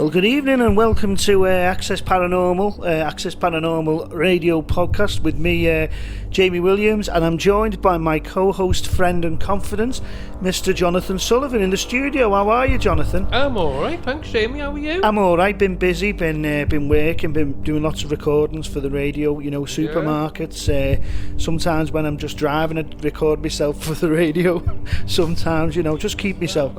Well, good evening and welcome to Access Paranormal radio podcast with me, Jamie Williams, and I'm joined by my co-host, friend and confidant, Mr. Jonathan Sullivan in the studio. How are you, Jonathan? I'm alright, thanks, Jamie. How are you? I'm alright, been busy, been working, been doing lots of recordings for the radio, you know, supermarkets. Sometimes when I'm just driving, I record myself for the radio. Sometimes, you know, just keep myself.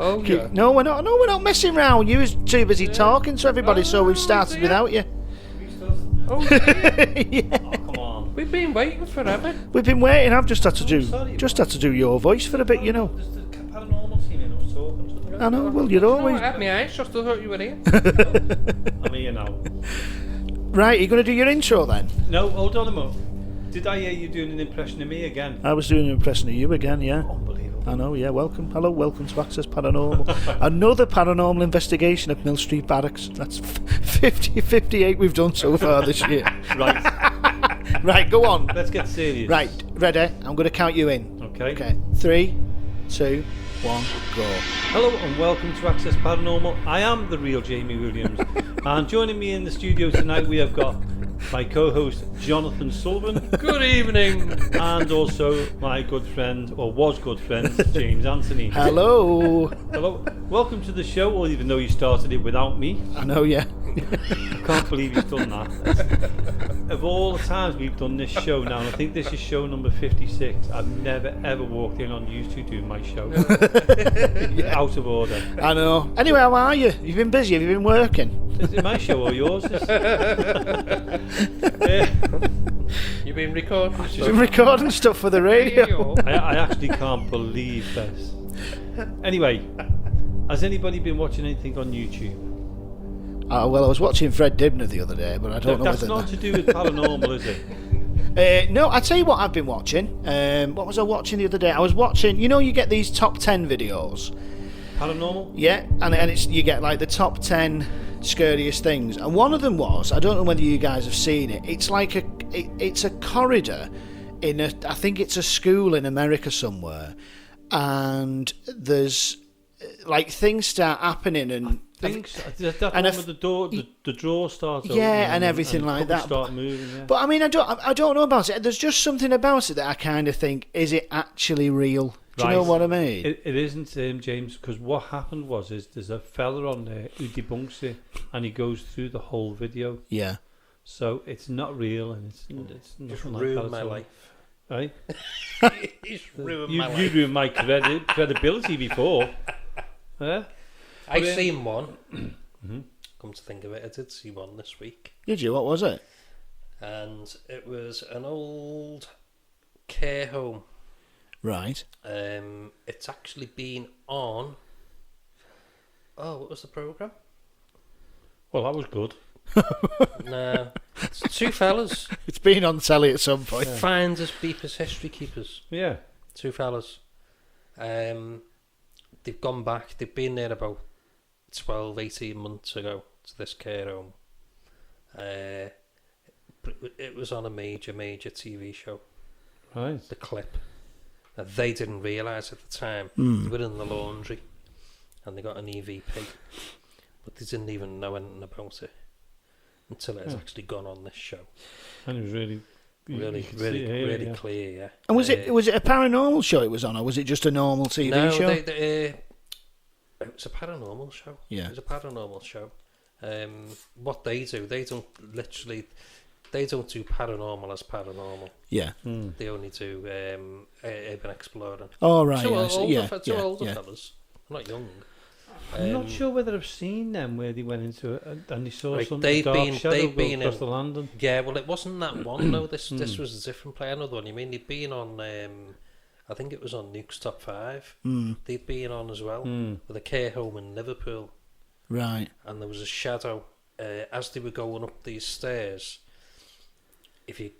No, we're not messing around. You was too busy talking to everybody, so we've started without you. Yeah. Oh, come on. We've been waiting forever. We've been waiting. I've just had to do your voice for a bit, you know. There's the Paranormal team in. I was talking to them. I know. Well, you're always. No, I had my eyes shut. I thought you were here. I'm here now. Right, are you going to do your intro then? No, hold on a moment. Did I hear you doing an impression of me again? I was doing an impression of you again, yeah. Unbelievable. I know, yeah. Welcome to Access Paranormal. Another paranormal investigation at Mill Street Barracks. That's 58 we've done so far this year. Right. Right, go on. Let's get serious. Right, ready? I'm going to count you in. Okay. 3, 2, 1, go. Hello and welcome to Access Paranormal. I am the real Jamie Williams. And joining me in the studio tonight we have got my co-host Jonathan Sullivan. Good evening. And also my good friend, or was good friend, James Anthony. Hello. Hello. Welcome to the show, even though you started it without me. I know, yeah. I can't believe you've done that. Of all the times we've done this show now, and I think this is show number 56, I've never ever walked in on you two doing my show. Yeah. Out of order. I know. Anyway, how are you? You've been busy, have you been working? Is it my show or yours? You've been recording You've stuff. been recording stuff for the radio. I actually can't believe this. Anyway, has anybody been watching anything on YouTube? Well, I was watching Fred Dibner the other day, but I don't know That's whether not to do with paranormal, is it? No, I'll tell you what I've been watching. What was I watching the other day? I was watching, you know, you get these top 10 videos. Paranormal? Yeah, and it's you get like the top 10 scariest things. And one of them was, I don't know whether you guys have seen it, it's like it's a corridor in I think it's a school in America somewhere. And there's like things start happening and That one with the door, the drawer starts opening, and everything like that. Start moving, yeah. But I mean, I don't know about it. There's just something about it that I kind of think, is it actually real? Do you know what I mean? It isn't, James, because what happened was there's a fella on there who debunks it, and he goes through the whole video. Yeah. So it's not real, and it's nothing like that. My life. Right? He's ruined my life. You ruined my credibility before. Yeah? I seen one. Come to think of it, I did see one this week. Did you? What was it? And it was an old care home. Right. It's actually been on. Oh, what was the programme? Well, that was good. No, it's two fellas. It's been on telly at some point. Yeah. Finders, beepers, history keepers. Yeah. Two fellas. They've gone back. They've been there about 12, 18 months ago to this care home. It was on a major TV show. Right. The clip. Now, they didn't realise at the time. They were in the laundry and they got an EVP. But they didn't even know anything about it until it has actually gone on this show. And it was really clear, yeah. And was it a paranormal show it was on, or was it just a normal TV show? No, it was a paranormal show. Yeah. It was a paranormal show. What they do, they don't do paranormal as paranormal. Yeah. They only do urban exploring. Oh, right. Two older yeah. fellas, not young. I'm not sure whether I've seen them where they went into it and they saw Right, some they've dark been- shadow they've go been across in- the landing. Yeah, well, it wasn't that one. No, this was a different play. I know the one you mean. They'd been on. I think it was on Nuke's Top 5. They'd been on as well with a care home in Liverpool. Right. And there was a shadow as they were going up these stairs. If you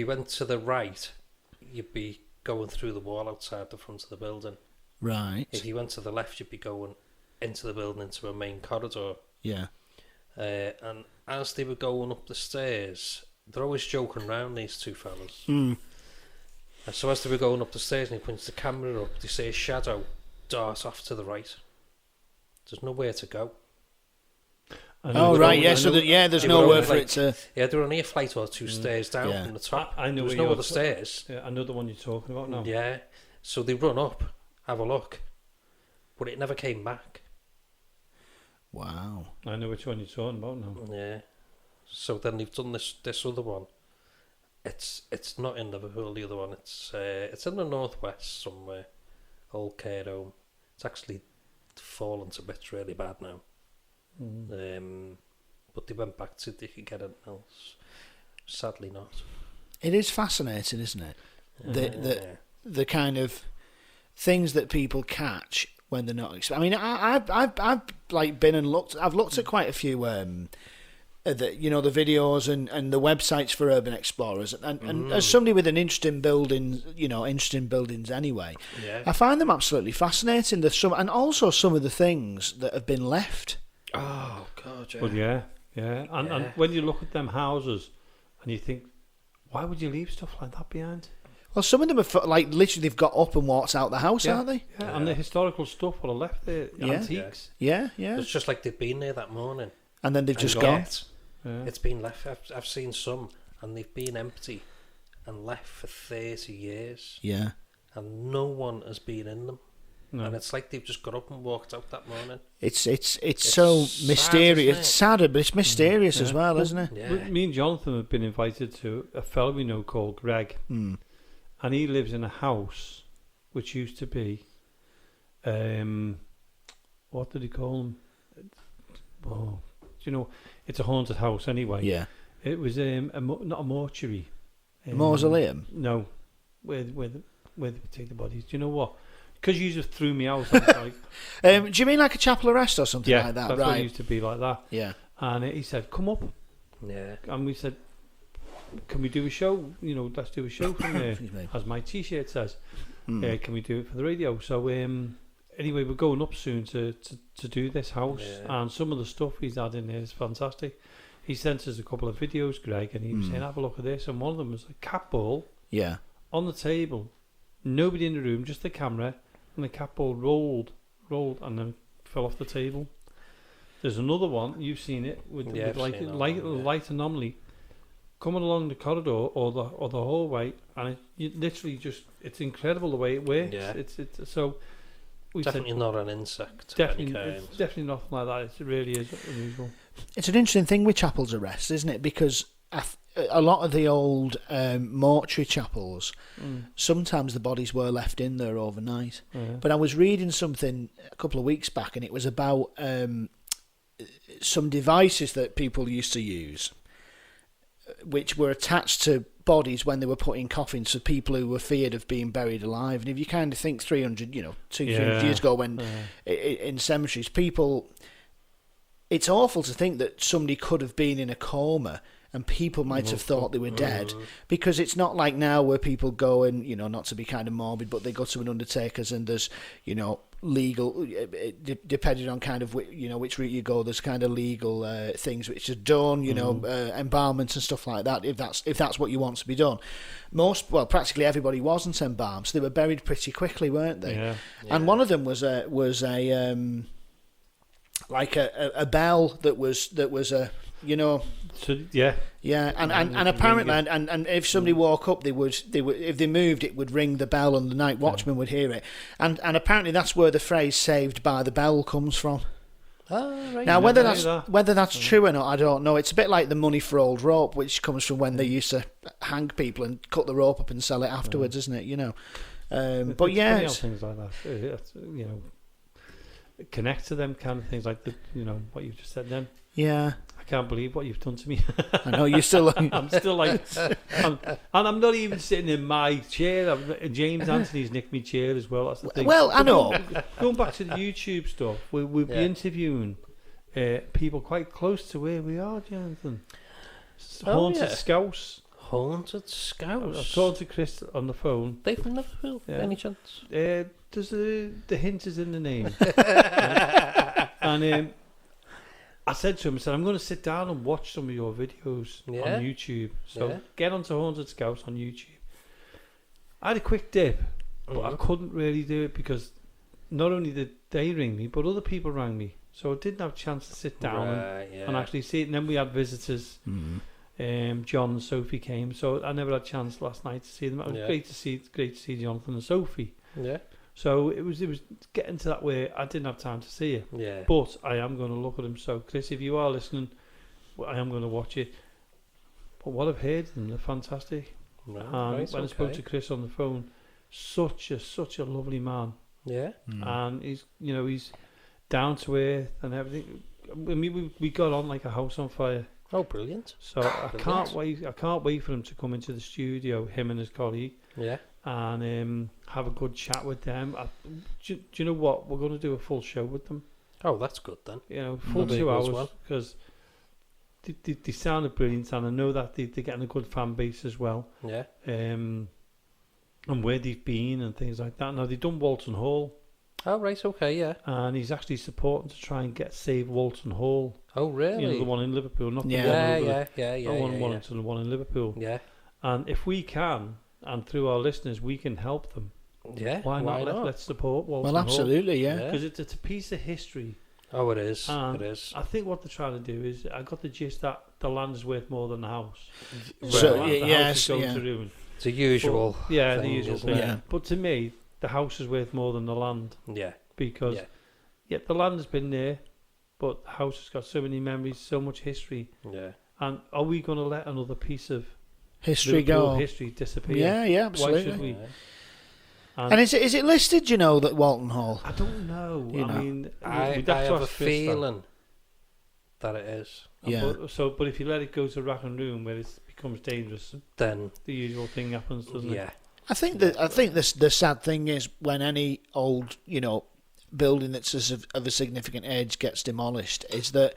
went to the right, you'd be going through the wall outside the front of the building. Right. If you went to the left, you'd be going into the building into a main corridor. Yeah. And as they were going up the stairs, they're always joking around, these two fellas. Mm. And so as they were going up the stairs and he points the camera up, they see a shadow dart off to the right. There's nowhere to go. Oh right, yeah. So there's They were nowhere only for like- it to. Yeah, they were only a flight or two stairs down Yeah. from the top. I know There was where no you're other stairs. Yeah, I know the one you're talking about now. Yeah, so they run up, have a look, but it never came back. Wow. I know which one you're talking about now. Yeah, so then they've done this other one. It's not in Liverpool. The other one, it's in the northwest somewhere. Old care home. It's actually fallen to bits really bad now. But they went back to they could get it else. Sadly not. It is fascinating, isn't it? The kind of things that people catch when they're not. I mean, I've like been and looked. I've looked at quite a few. The videos and the websites for urban explorers, and as somebody with an interest in buildings, buildings anyway, I find them absolutely fascinating. There's some, and also some of the things that have been left. Oh God, yeah. Well, yeah. And when you look at them houses, and you think, why would you leave stuff like that behind? Well, some of them are like literally they've got up and walked out the house, aren't they? Yeah, and the historical stuff would have left there, antiques. Yeah. It's just like they've been there that morning, And then they've just and gone. yet It's been left. I've seen some, and they've been empty and left for 30 years. Yeah. And no one has been in them. No. And it's like they've just got up and walked out that morning. It's so sad, mysterious. isn't it? It's sad, but it's mysterious as well, isn't it? Yeah. Me and Jonathan have been invited to a fellow we know called Greg, and he lives in a house which used to be, what did he call them? Oh, do you know? It's a haunted house anyway. Yeah. It was not a mortuary. A mausoleum? No, where they take the bodies. Do you know what? Because you just threw me out. I was like, do you mean like a chapel arrest or something like that? that's Right. what it used to be like that. Yeah. And he said, "Come up," Yeah. and we said, "Can we do a show? Let's do a show from there." Excuse me. As my T-shirt says, can we do it for the radio? So anyway, we're going up soon to do this house, and some of the stuff he's had in there is fantastic. He sent us a couple of videos, Greg, and he was saying, "Have a look at this." And one of them was a cat ball on the table, nobody in the room, just the camera, and the cat ball rolled, and then fell off the table. There's another one, you've seen it, with light anomaly coming along the corridor or the hallway, and it's incredible the way it works. Yeah. It's so we Definitely said, not an insect. of any kind. it's definitely nothing like that. It really is unusual. It's an interesting thing with chapels arrests, isn't it? Because a lot of the old mortuary chapels, sometimes the bodies were left in there overnight. But I was reading something a couple of weeks back, and it was about some devices that people used to use, which were attached to bodies when they were put in coffins for people who were feared of being buried alive. And if you kind of think 300 years ago, when in cemeteries, people, it's awful to think that somebody could have been in a coma and people might have thought they were dead, because it's not like now where people go and, not to be kind of morbid, but they go to an undertaker's and there's, legal, depending on kind of which route you go, there's kind of legal things which are done, embalments and stuff like that, if that's what you want to be done. Practically everybody wasn't embalmed, so they were buried pretty quickly, weren't they? Yeah. And one of them was a bell that was a and apparently and if somebody woke up, they would if they moved, it would ring the bell and the night watchman would hear it, and apparently that's where the phrase "saved by the bell" comes from. Oh, right. Now whether that's true or not, I don't know. It's a bit like the money for old rope, which comes from when they used to hang people and cut the rope up and sell it afterwards, isn't it? But yeah, funny how things like that, connect to them kind of things, like what you've just said then. Yeah. I can't believe what you've done to me. I know you're still. I'm still like, and I'm not even sitting in my chair. James Anthony's nicked me chair as well. That's the thing. Well, I know. Going back to the YouTube stuff, we'll be interviewing people quite close to where we are, Jonathan. Haunted Scouts. Haunted Scouts. I've talked to Chris on the phone. They've never filled any chance. Does the hint is in the name. And I said to him, I'm going to sit down and watch some of your videos on YouTube. So get onto Haunted Scouts on YouTube. I had a quick dip, but I couldn't really do it because not only did they ring me, but other people rang me. So I didn't have a chance to sit down and yeah. actually see it. And then we had visitors. John and Sophie came, so I never had a chance last night to see them. It was great to see Jonathan and Sophie. Yeah. So it was getting to that where I didn't have time to see it. Yeah. But I am going to look at them. So Chris, if you are listening, I am going to watch it. But what I've heard, and they're fantastic. Right, when I spoke to Chris on the phone, such a lovely man. Yeah. And he's down to earth and everything. I mean, we got on like a house on fire. Oh, brilliant! So I can't wait for him to come into the studio, him and his colleague. Yeah. And have a good chat with them. Do you know what? We're going to do a full show with them. Oh, that's good then. Full 2 hours, because they sounded brilliant, and I know that they're getting a good fan base as well. Yeah. And where they've been and things like that. Now they've done Walton Hall. Oh, right, okay, yeah. And he's actually supporting to try and save Walton Hall. Oh, really? The one in Liverpool, not the one yeah. Wellington, the one in Liverpool. Yeah. And if we can, and through our listeners, we can help them. Yeah. Why not? Let's support Walton Well, Hall. absolutely, yeah. Because it's a piece of history. Oh, it is. And it is. I think what they're trying to do is, I got the gist that the land is worth more than the house. So, the house is going yeah. to ruin. It's a usual But, thing, the usual isn't thing. it? Yeah. But to me, the house is worth more than the land. Yeah. Because, the land has been there, but the house has got so many memories, so much history. Yeah. And are we going to let another piece of History Liverpool go. history disappear? Yeah, absolutely. Why should we? Yeah. And is it listed, that Walton Hall? I don't know. I mean, I we'd have to have a ask Chris that. feeling that it is. Yeah. But if you let it go to rack and room where it becomes dangerous, Then the usual thing happens, doesn't it? yeah. I think the sad thing is when any old, building that's of a significant age gets demolished, is that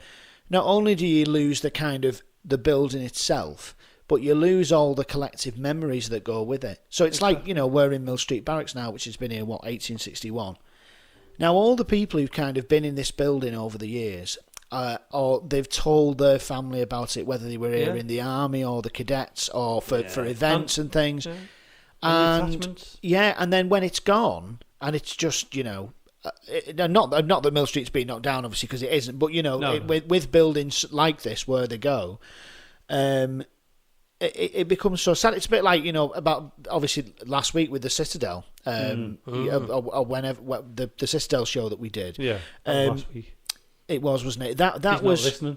not only do you lose the kind of the building itself, but you lose all the collective memories that go with it. So it's like, we're in Mill Street Barracks now, which has been here, 1861. Now, all the people who've kind of been in this building over the years, or they've told their family about it, whether they were here in the army or the cadets or for events and things. Yeah. And then when it's gone, and it's just, not that Mill Street's been knocked down, obviously, because it isn't, but, with buildings like this where they go, it becomes so sad. It's a bit like, about, obviously, last week with the Citadel, or whenever, the Citadel show that we did. Yeah, last week. It was, wasn't it? That He's was... not listening.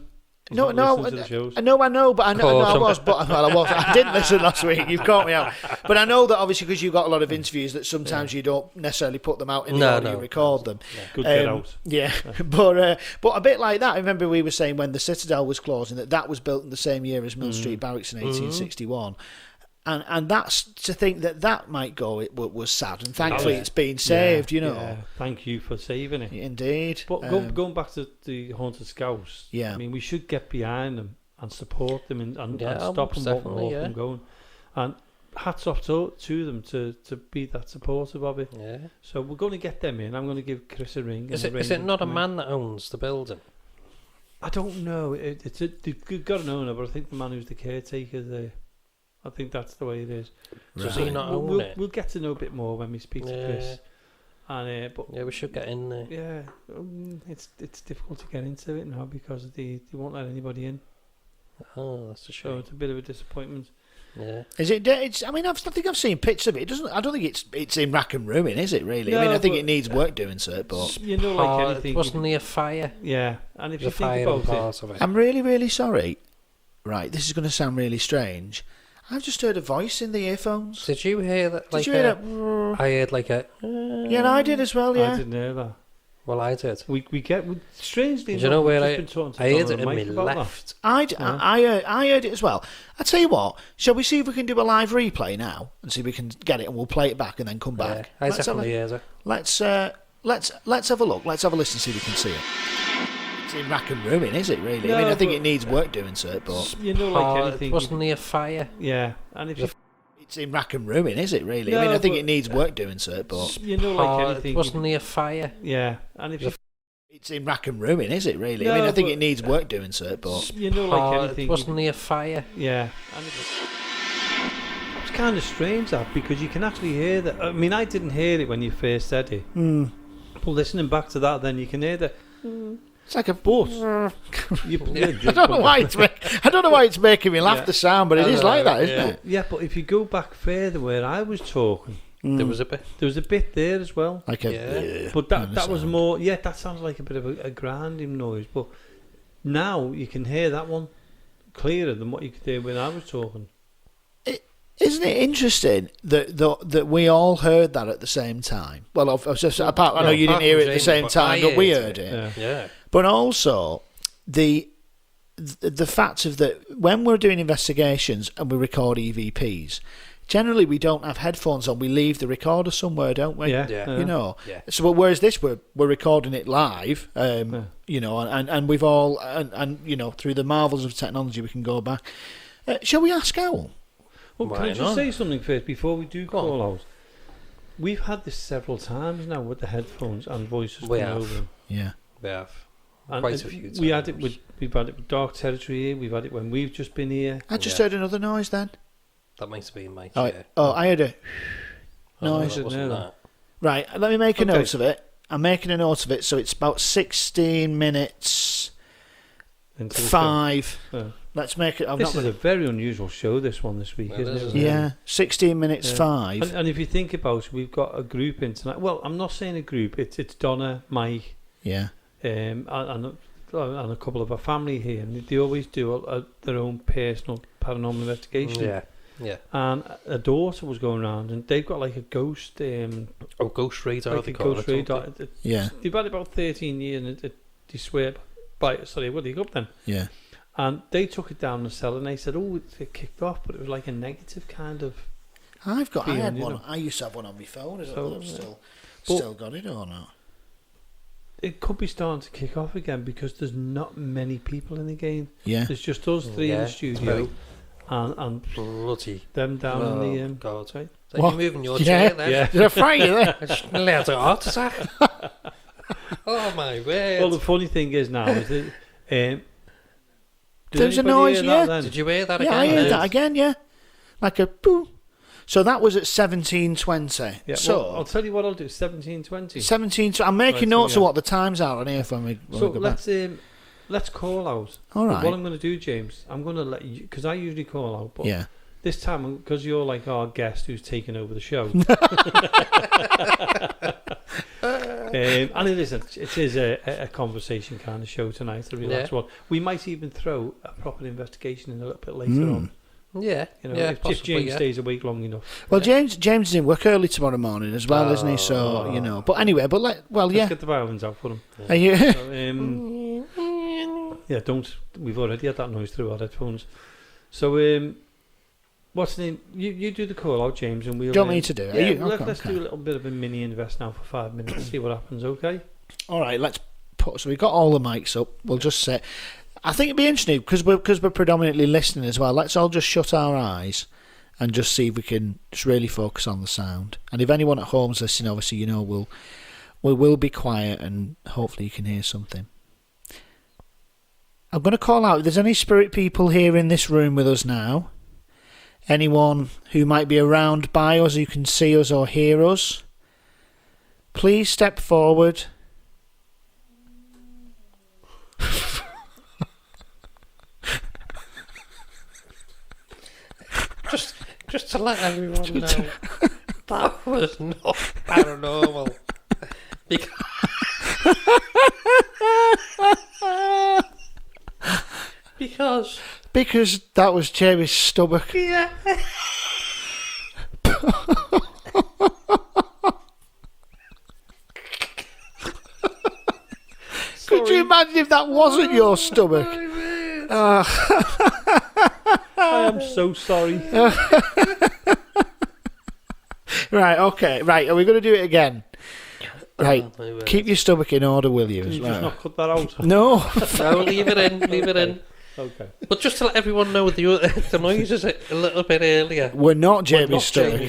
He's No, not listening to the shows. I know, but I was. But I was. I didn't listen last week. You've caught me out. But I know that obviously because you've got a lot of interviews that sometimes you don't necessarily put them out in the order you record them. Yeah. Good get out. Yeah, but a bit like that. I remember we were saying when the Citadel was closing that was built in the same year as Mill Street Barracks in 1861. And that's to think that might go. It was sad, and thankfully it's been saved. Yeah. Thank you for saving it. Indeed. But going back to the Haunted Scouts, I mean, we should get behind them and support them and stop them from going. And hats off to them to be that supportive of it. Yeah. So we're going to get them in. I'm going to give Chris a ring. Is it not a man that owns the building? I don't know. They've got an owner, but I think the man who's the caretaker there. I think that's the way it is. Does he not own it? We'll get to know a bit more when we speak to Chris. And but we should get in there. Yeah, it's difficult to get into it now because they won't let anybody in. Oh, that's a shame. So it's a bit of a disappointment. Yeah. Is it? I mean, I think I've seen pictures of it. I don't think it's in rack and ruin, is it? Really? No, I mean, I think it needs work doing to it, but like anything, wasn't there a fire? Yeah, and if you think about it, I'm really, really sorry. Right, this is going to sound really strange. I've just heard a voice in the earphones. Did you hear that? Did you hear that? I heard like a... Yeah, I did as well, yeah. I didn't hear that. Well, I did. We get... Strangely, do you know where I heard it in my left? I heard it as well. I tell you what, shall we see if we can do a live replay now and see if we can get it and we'll play it back and then come back? I definitely heard it. Let's have a look. Let's have a listen, see if we can see it. It's in rack and ruin, is it really? I mean, I think it needs work doing to it, but like anything, wasn't there a fire? Yeah, and if it's in rack and ruin, is it really? I mean, I think it needs work doing to it, but like anything, wasn't there a fire? Yeah, and if it's in rack and ruin, is it really? I mean, I think it needs work doing to it, but like anything, wasn't there a fire? Yeah, and it's kind of strange that because you can actually hear that. I mean, I didn't hear it when you first said it. But listening back to that, then you can hear that. It's like a But I don't know why it's making me laugh, the sound, but it is like that, isn't it? Yeah, but if you go back further where I was talking, There was a bit. There was a bit there as well. Like a but that was more. Yeah, that sounds like a bit of a grinding noise. But now you can hear that one clearer than what you could hear when I was talking. Isn't it interesting that we all heard that at the same time? Well, I know you didn't hear it at the same time, but we heard it. Yeah. But also the fact of that when we're doing investigations and we record EVPs, generally we don't have headphones on. We leave the recorder somewhere, don't we? Yeah. You know. Yeah. So, but whereas this, we're recording it live. You know, and we've all and you know, through the marvels of technology, we can go back. Shall we ask Owl? Well, can I just say something first before we do call out? We've had this several times now with the headphones and voices coming over them. Yeah, we have. And quite a few times. We've had it with Dark Territory here. We've had it when we've just been here. I just heard another noise then. That might have been my Oh, chair. I heard a noise. Wasn't that. Right, let me make a note of it. I'm making a note of it, so it's about 16 minutes. 5. Let's make it. This is a very unusual show, this one this week, isn't it? Yeah, 16 minutes 5. And if you think about it, we've got a group in tonight. Well, I'm not saying a group. It's Donna, Mike, and a couple of our family here, and they always do their own personal paranormal investigation. Yeah. And a daughter was going around, and they've got like a ghost. Ghost radar. Like a ghost radar. Yeah. They've had about 13 years, and they swear by it. Sorry, what do you up then? Yeah. And they took it down the cellar, and they said, "Oh, it kicked off," but it was like a negative kind of. I had one. I used to have one on my phone. I don't know if I've still got it or not. It could be starting to kick off again because there's not many people in the game. Yeah. There's just us three in the studio, and bloody them down in the God. right? So you're moving your chair there. Yeah. Did I frighten you there? I just nearly had a heart attack. Oh my word! Well, the funny thing is now is that. There's a noise, yeah. Did you hear that again? Yeah, I heard that again, yeah. Like a boo. So that was at 17:20. Yeah, so well, I'll tell you what I'll do. 17:20. 17. I'm making notes of what the times are on here when we So go back. let's call out. All right. What I'm going to do, James, I'm going to let you, because I usually call out, but yeah. This time, because you're like our guest who's taking over the show. And it is a conversation kind of show tonight, a relaxed one. We might even throw a proper investigation in a little bit later on. Yeah, you know, if James stays awake long enough. Well, James is in work early tomorrow morning as well, isn't he? So you know. But anyway, let's get the violins out for him. Are you? We've already had that noise through our headphones. So what's the name? You do the call out, James, and we'll. Do you want me to do it? Yeah, let's do a little bit of a mini invest now for 5 minutes. See what happens. Okay. All right. So we've got all the mics up. We'll just set. I think it'd be interesting because we're predominantly listening as well. Let's all just shut our eyes and just see if we can just really focus on the sound. And if anyone at home's listening, obviously, you know, we will be quiet and hopefully you can hear something. I'm going to call out if there's any spirit people here in this room with us now. Anyone who might be around by us who can see us or hear us, please step forward. Just to let everyone know, that was not paranormal. Because that was Jamie's stomach. Yeah. Could you imagine if that wasn't your stomach? I am so sorry. Right, okay. Right, are we going to do it again? Right, keep your stomach in order, will you? Can you just not cut that out? No. No, leave it in. Okay. But just to let everyone know, the noise is a little bit earlier. We're not Jamie's stomach.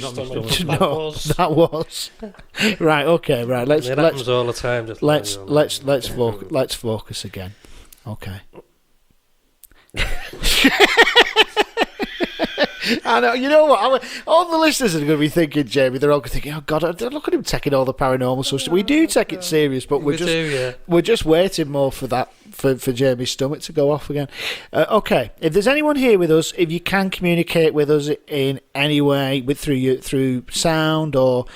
No, that was. Right, okay, right. Let's happens all the time. Just let's focus again. I know. You know what? All the listeners are going to be thinking, Jamie. They're all going to think, "Oh God, look at him taking all the paranormal stuff." We do take it serious, but we're just waiting more for that for Jamie's stomach to go off again. Okay, if there's anyone here with us, if you can communicate with us in any way, through sound or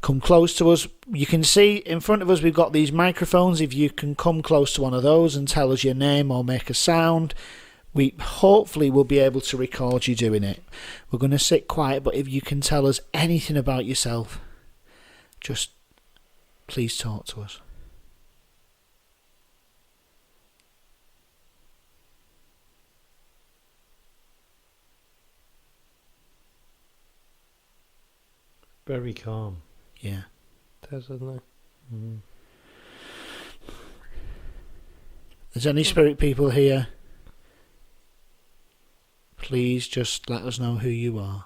come close to us, you can see in front of us we've got these microphones. If you can come close to one of those and tell us your name or make a sound, we hopefully will be able to record you doing it. We're going to sit quiet, but if you can tell us anything about yourself, just please talk to us. Very calm. Yeah. Does, isn't it? Mm. There's any spirit people here? Please just let us know who you are.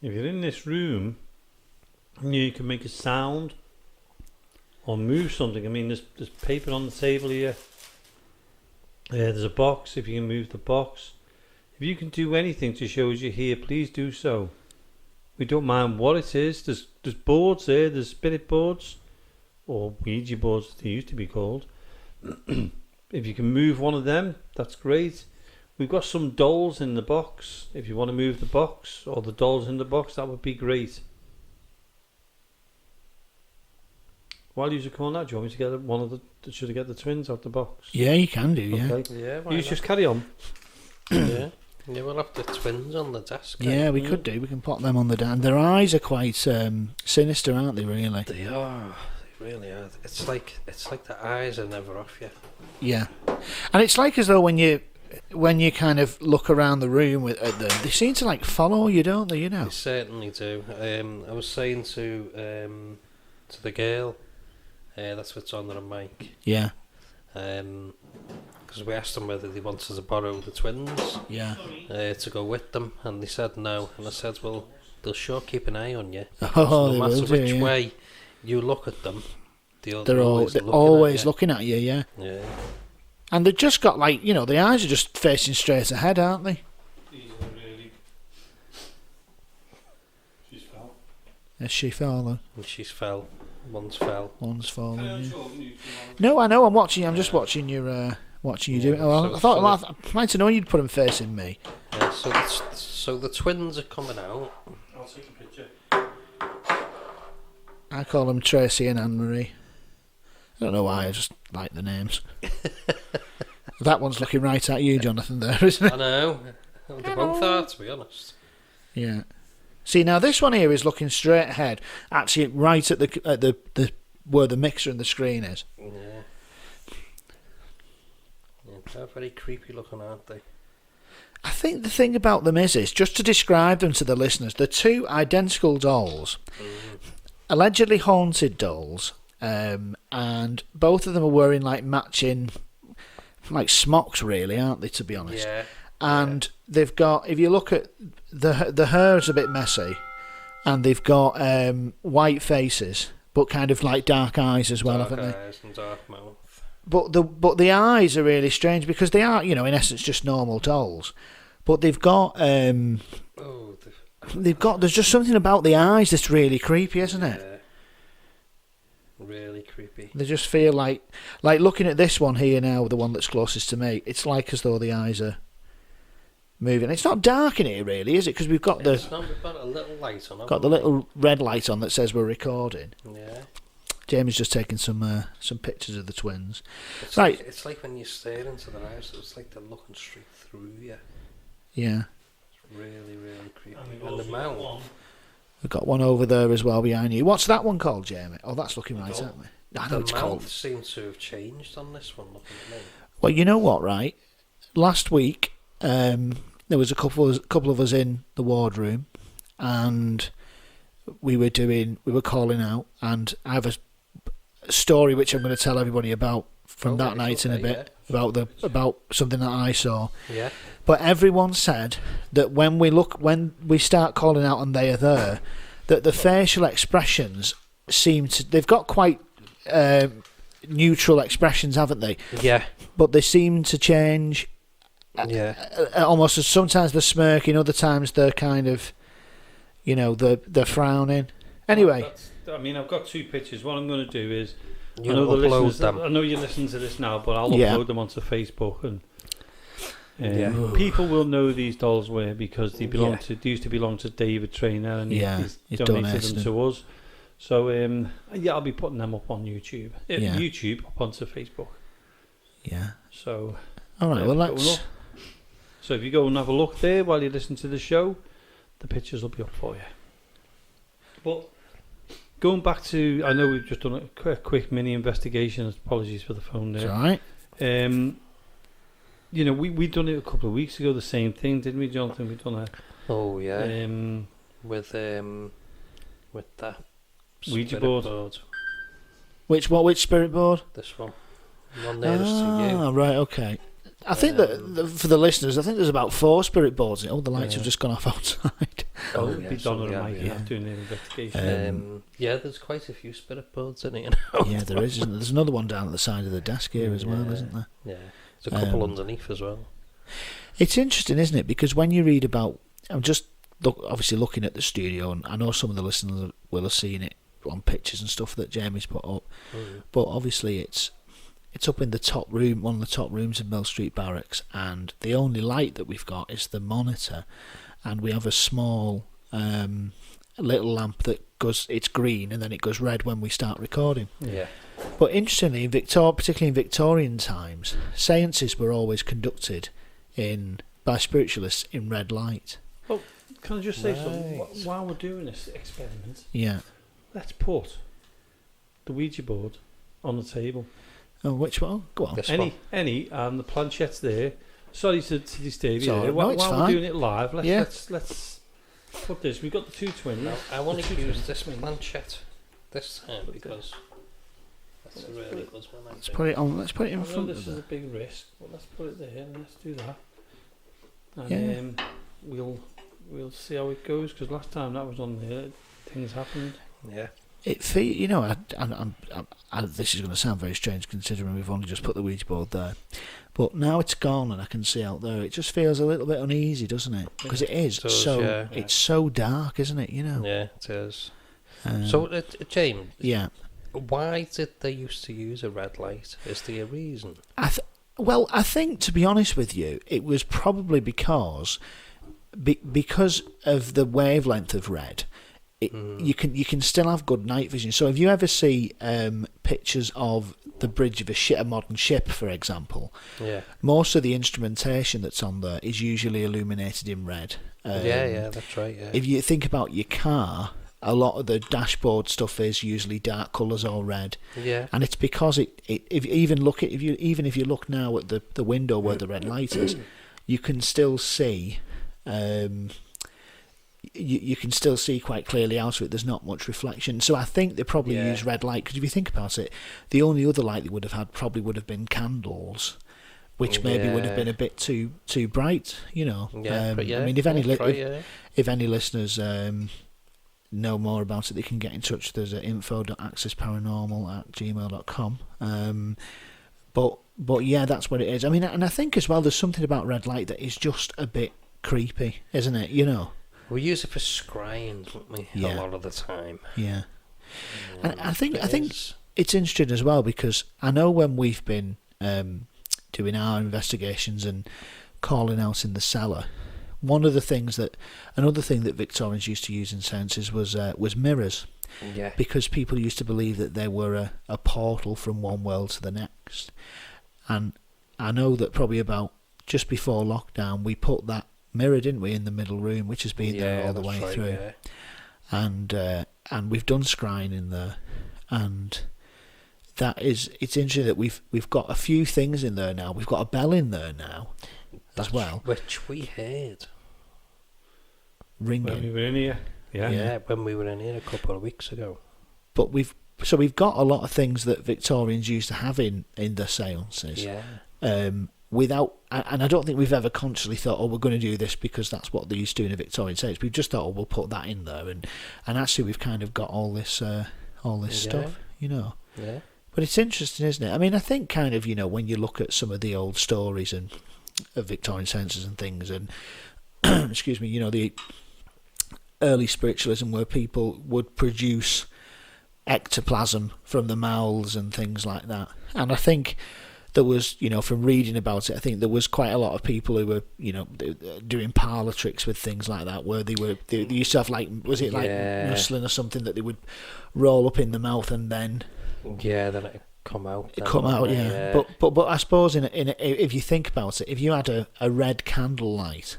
If you're in this room, you can make a sound or move something. I mean, there's paper on the table here. There's a box. If you can move the box, if you can do anything to show us you're here, please do so. We don't mind what it is. There's boards there. There's spirit boards, or Ouija boards they used to be called. If you can move one of them, that's great. We've got some dolls in the box. If you want to move the box or the dolls in the box, that would be great. While you're calling that, do you want me to get one of the? Should I get the twins out the box? Yeah, you can do. Yeah. Okay. Yeah, why You not? just carry on. Yeah, we'll have the twins on the desk. Yeah, we could do. We can put them on the down. Their eyes are quite sinister, aren't they? Really. They are. They really are. It's like the eyes are never off you. Yeah, and it's like as though when you kind of look around the room at them, they seem to like follow you, don't they? You know. They certainly do. I was saying to the girl, that's what's on the mic. Yeah. Because we asked them whether they wanted to borrow the twins. Yeah. To go with them, and they said no. And I said, well, they'll sure keep an eye on you. Oh, So they no matter will do, which yeah. way you look at them, They're always looking at you. Yeah. Yeah. And they've just got like, you know, the eyes are just facing straight ahead, aren't they? These are really. She's fell. Yes, she fell. Though. And she's fell. One's fell. One's fallen. Yeah. No, I know. I'm watching. I'm just watching you. Watching you do it. Oh, I thought I'd like to know you'd put them facing me. Yeah. So the twins are coming out. I'll take a picture. I call them Tracy and Anne Marie. I don't know why. I just like the names. That one's looking right at you, Jonathan. There, isn't it? I know. They both are, to be honest. Yeah. See, now this one here is looking straight ahead, actually right at the where the mixer and the screen is. Yeah. They're very creepy looking, aren't they? I think the thing about them is just to describe them to the listeners, they're two identical dolls, allegedly haunted dolls, and both of them are wearing like matching, like smocks, really, aren't they? To be honest. Yeah. And they've got, if you look at the hair's a bit messy, and they've got white faces, but kind of like dark eyes as well, haven't they? Dark eyes and dark mouth. But the eyes are really strange because they are, you know, in essence, just normal dolls. But they've got there's just something about the eyes that's really creepy, isn't it? Yeah. Really creepy. They just feel like looking at this one here now, the one that's closest to me. It's like as though the eyes are moving. It's not dark in here, really, is it? Because we've got We've got a little light on. got the little red light on that says we're recording. Yeah. Jamie's just taking some pictures of the twins. It's Right. It's like when you stare into their eyes, it's like they're looking straight through you. Yeah. It's really, really creepy. And the mouth. We've got one over there as well behind you. What's that one called, Jamie? Oh, that's looking right at me. I know The it's mouth cold. seems to have changed on this one, looking at me. Well, you know what, right? Last week, there was a couple of us in the wardroom, and we were calling out, and I have a story which I'm going to tell everybody about from that night in a bit, yeah. about something that I saw. Yeah. But everyone said that when we start calling out and they are there, that the facial expressions they've got quite neutral expressions, haven't they? Yeah. But they seem to change. Yeah. Almost as sometimes they're smirking, other times they're kind of, they're frowning. Anyway. I've got 2 pictures. What I'm going to do is, You upload them. I know you're listening to this now, but I'll upload them onto Facebook, and people will know these dolls were because they used to belong to David Trainer, and he's donated them to us. So I'll be putting them up on YouTube. YouTube up onto Facebook. Yeah. So. All right. Well, that's. So if you go and have a look there while you listen to the show, the pictures will be up for you. But going back to, I know we've just done a quick mini investigation. Apologies for the phone there. It's all right. We done it a couple of weeks ago. The same thing, didn't we, Jonathan? We done a. Oh yeah. With that Ouija board. Which spirit board? This one. One nearest to you. Right. Okay. I think that for the listeners, I think there's about 4 spirit boards. The lights have just gone off outside. Be Donna and Mike doing the investigation. There's quite a few spirit boards in it. Yeah, there is. Isn't there? There's another one down at the side of the desk here as well, isn't there? Yeah, there's a couple underneath as well. It's interesting, isn't it? Because when you read about, I'm just obviously looking at the studio, and I know some of the listeners will have seen it on pictures and stuff that Jamie's put up. But obviously, it's up in the top room, one of the top rooms in Mill Street Barracks, and the only light that we've got is the monitor, and we have a small little lamp that it's green and then it goes red when we start recording. Yeah. But interestingly, particularly in Victorian times, seances were always conducted by spiritualists in red light. Well, can I just say something? While we're doing this experiment, let's put the Ouija board on the table. Oh, which one? Go on. Any, the planchette's there. Sorry to disturb you. Right. While we're doing it live, let's put this. We've got the 2 twins. Now, I want to use this planchette this time because that's a really good one. Let's put it on. Let's put it in front. This is a big risk, but let's put it there and let's do that. And we'll see how it goes, because last time that was on there, things happened. Yeah. This is going to sound very strange considering we've only just put the Ouija board there, but now it's gone and I can see out there. It just feels a little bit uneasy, doesn't it? Because it's so dark, isn't it? Yeah, it is. So, James. Yeah. Why did they used to use a red light? Is there a reason? I think, to be honest with you, it was probably because of the wavelength of red. You can still have good night vision. So if you ever see pictures of the bridge of a modern ship, for example, most of the instrumentation that's on there is usually illuminated in red. That's right. Yeah. If you think about your car, a lot of the dashboard stuff is usually dark colours or red. Yeah. And it's because if you look now at the window where the red light is, you can still see. You can still see quite clearly out of it. There's not much reflection, so I think they probably use red light, because if you think about it, the only other light they would have had probably would have been candles, which maybe would have been a bit too bright, I mean, if any listeners know more about it, they can get in touch. There's info.accessparanormal@gmail.com. But yeah, that's what it is. I mean, and I think as well, there's something about red light that is just a bit creepy, isn't it? We use it for scrying, don't we? A lot of the time. Yeah. And I think it's interesting as well, because I know when we've been doing our investigations and calling out in the cellar, another thing that Victorians used to use in seances was mirrors. Yeah. Because people used to believe that they were a portal from one world to the next. And I know that probably about just before lockdown, we put that mirror, didn't we, in the middle room, which has been there all the way through. Yeah. And we've done scrying in there, and it's interesting that we've got a few things in there now. We've got a bell in there now as well, which we heard ringing when we were in here. When we were in here a couple of weeks ago. But we've got a lot of things that Victorians used to have in their seances. Yeah. Without, and I don't think we've ever consciously thought, we're going to do this because that's what they used to do in a Victorian seance. We've just thought, we'll put that in there, and actually we've kind of got all this stuff, Yeah. But it's interesting, isn't it? I mean, I think kind of, when you look at some of the old stories and of Victorian censors and things, and excuse me, the early spiritualism where people would produce ectoplasm from the mouths and things like that. And I think there was, from reading about it, I think there was quite a lot of people who were, doing parlour tricks with things like that, where they used to have was it like muslin or something that they would roll up in the mouth and then then it come out. Yeah. But I suppose if you think about it, if you had a red candlelight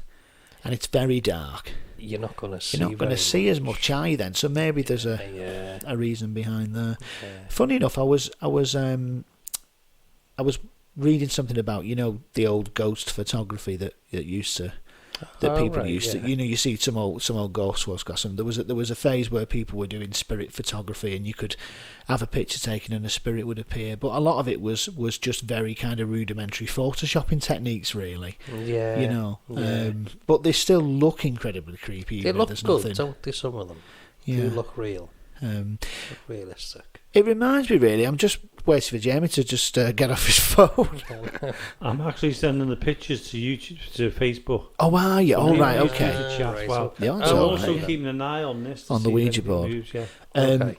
and it's very dark, you're not going to see. You're not going to see as much, are you? Then, so maybe there's a reason behind there. Yeah. Funny enough, I was reading something about the old ghost photography that people used to. You see some old ghost photographs. There was a phase where people were doing spirit photography, and you could have a picture taken and a spirit would appear. But a lot of it was just very kind of rudimentary photoshopping techniques, really. Yeah. But they still look incredibly creepy. They look good, nothing. don't they? Some of them do look real. Look realistic. It reminds me, really. I'm just waiting for Jamie to just get off his phone. I'm actually sending the pictures to YouTube, to Facebook. Oh, are you? All right, okay. Chat. Well, Yeah, I'm it's all also right. keeping an eye on this to On the see if Ouija anything board. moves, yeah. Okay.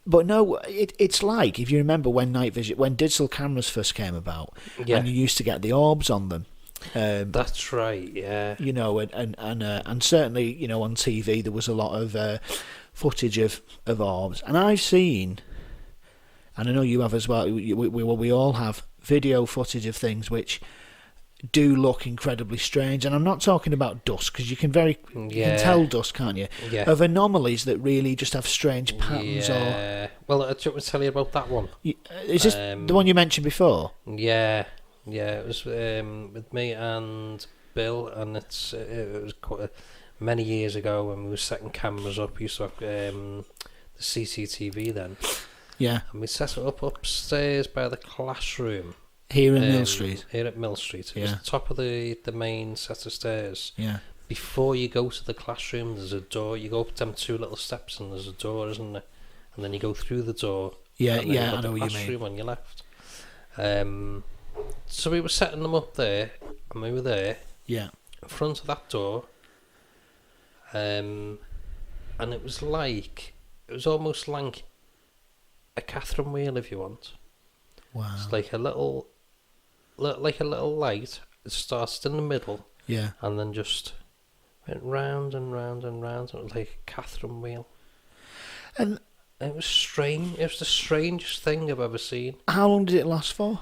But no, it's like, if you remember when when digital cameras first came about, and you used to get the orbs on them. That's right. Yeah. And certainly, on TV there was a lot of footage of orbs, and I've seen, and I know you have as well. We all have video footage of things which do look incredibly strange, and I'm not talking about dust, because you can tell dust, can't you? Yeah. Of anomalies that really just have strange patterns. Yeah. Well, do you want me to tell you about that one? Is this the one you mentioned before? Yeah. It was with me and Bill, and it was many years ago when we were setting cameras up. We used to have the CCTV then. Yeah. And we set it up upstairs by the classroom. Here in Mill Street. Here at Mill Street. It was the top of the main set of stairs. Yeah. Before you go to the classroom, there's a door. You go up them 2 little steps, and there's a door, isn't there? And then you go through the door. Yeah, and then I know what you mean. Classroom on your left. So we were setting them up there, and we were there. Yeah. In front of that door. And it was almost like a Catherine wheel, if you want. Wow. It's like a little light. It started in the middle. Yeah. And then just went round and round and round. It was like a Catherine wheel. And it was strange. It was the strangest thing I've ever seen. How long did it last for?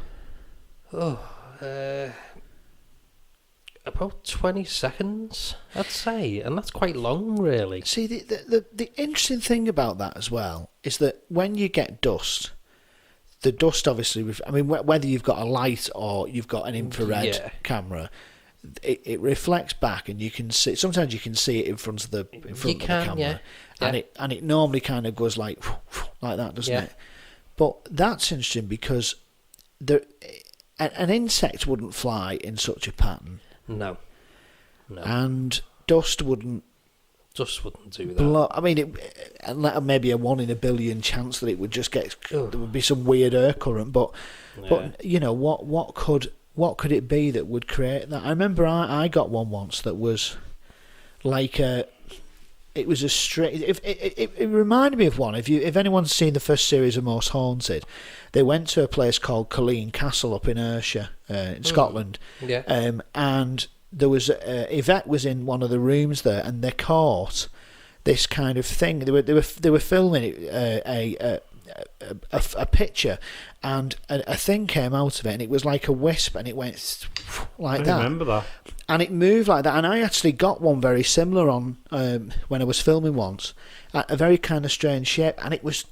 About 20 seconds, I'd say, and that's quite long, really. See, the interesting thing about that as well is that when you get dust, the dust obviously, whether you've got a light or you've got an infrared camera, it reflects back, and you can see. Sometimes you can see it in front of the camera, yeah. And it normally kind of goes like that, doesn't it? But that's interesting because an insect wouldn't fly in such a pattern. No. And dust wouldn't do that. Maybe a 1 in a billion chance that it would just get. There would be some weird air current, but what could it be that would create that? I remember I got one once that was like it was a straight. It reminded me of one. If anyone's seen the first series of Most Haunted, they went to a place called Culzean Castle up in Ayrshire, in Scotland. Yeah. And there was Yvette was in one of the rooms there, and they caught this kind of thing. They were filming a picture, and a thing came out of it, and it was like a wisp, and it went like that. I remember that. And it moved like that, and I actually got one very similar on when I was filming once, a very kind of strange shape, and it was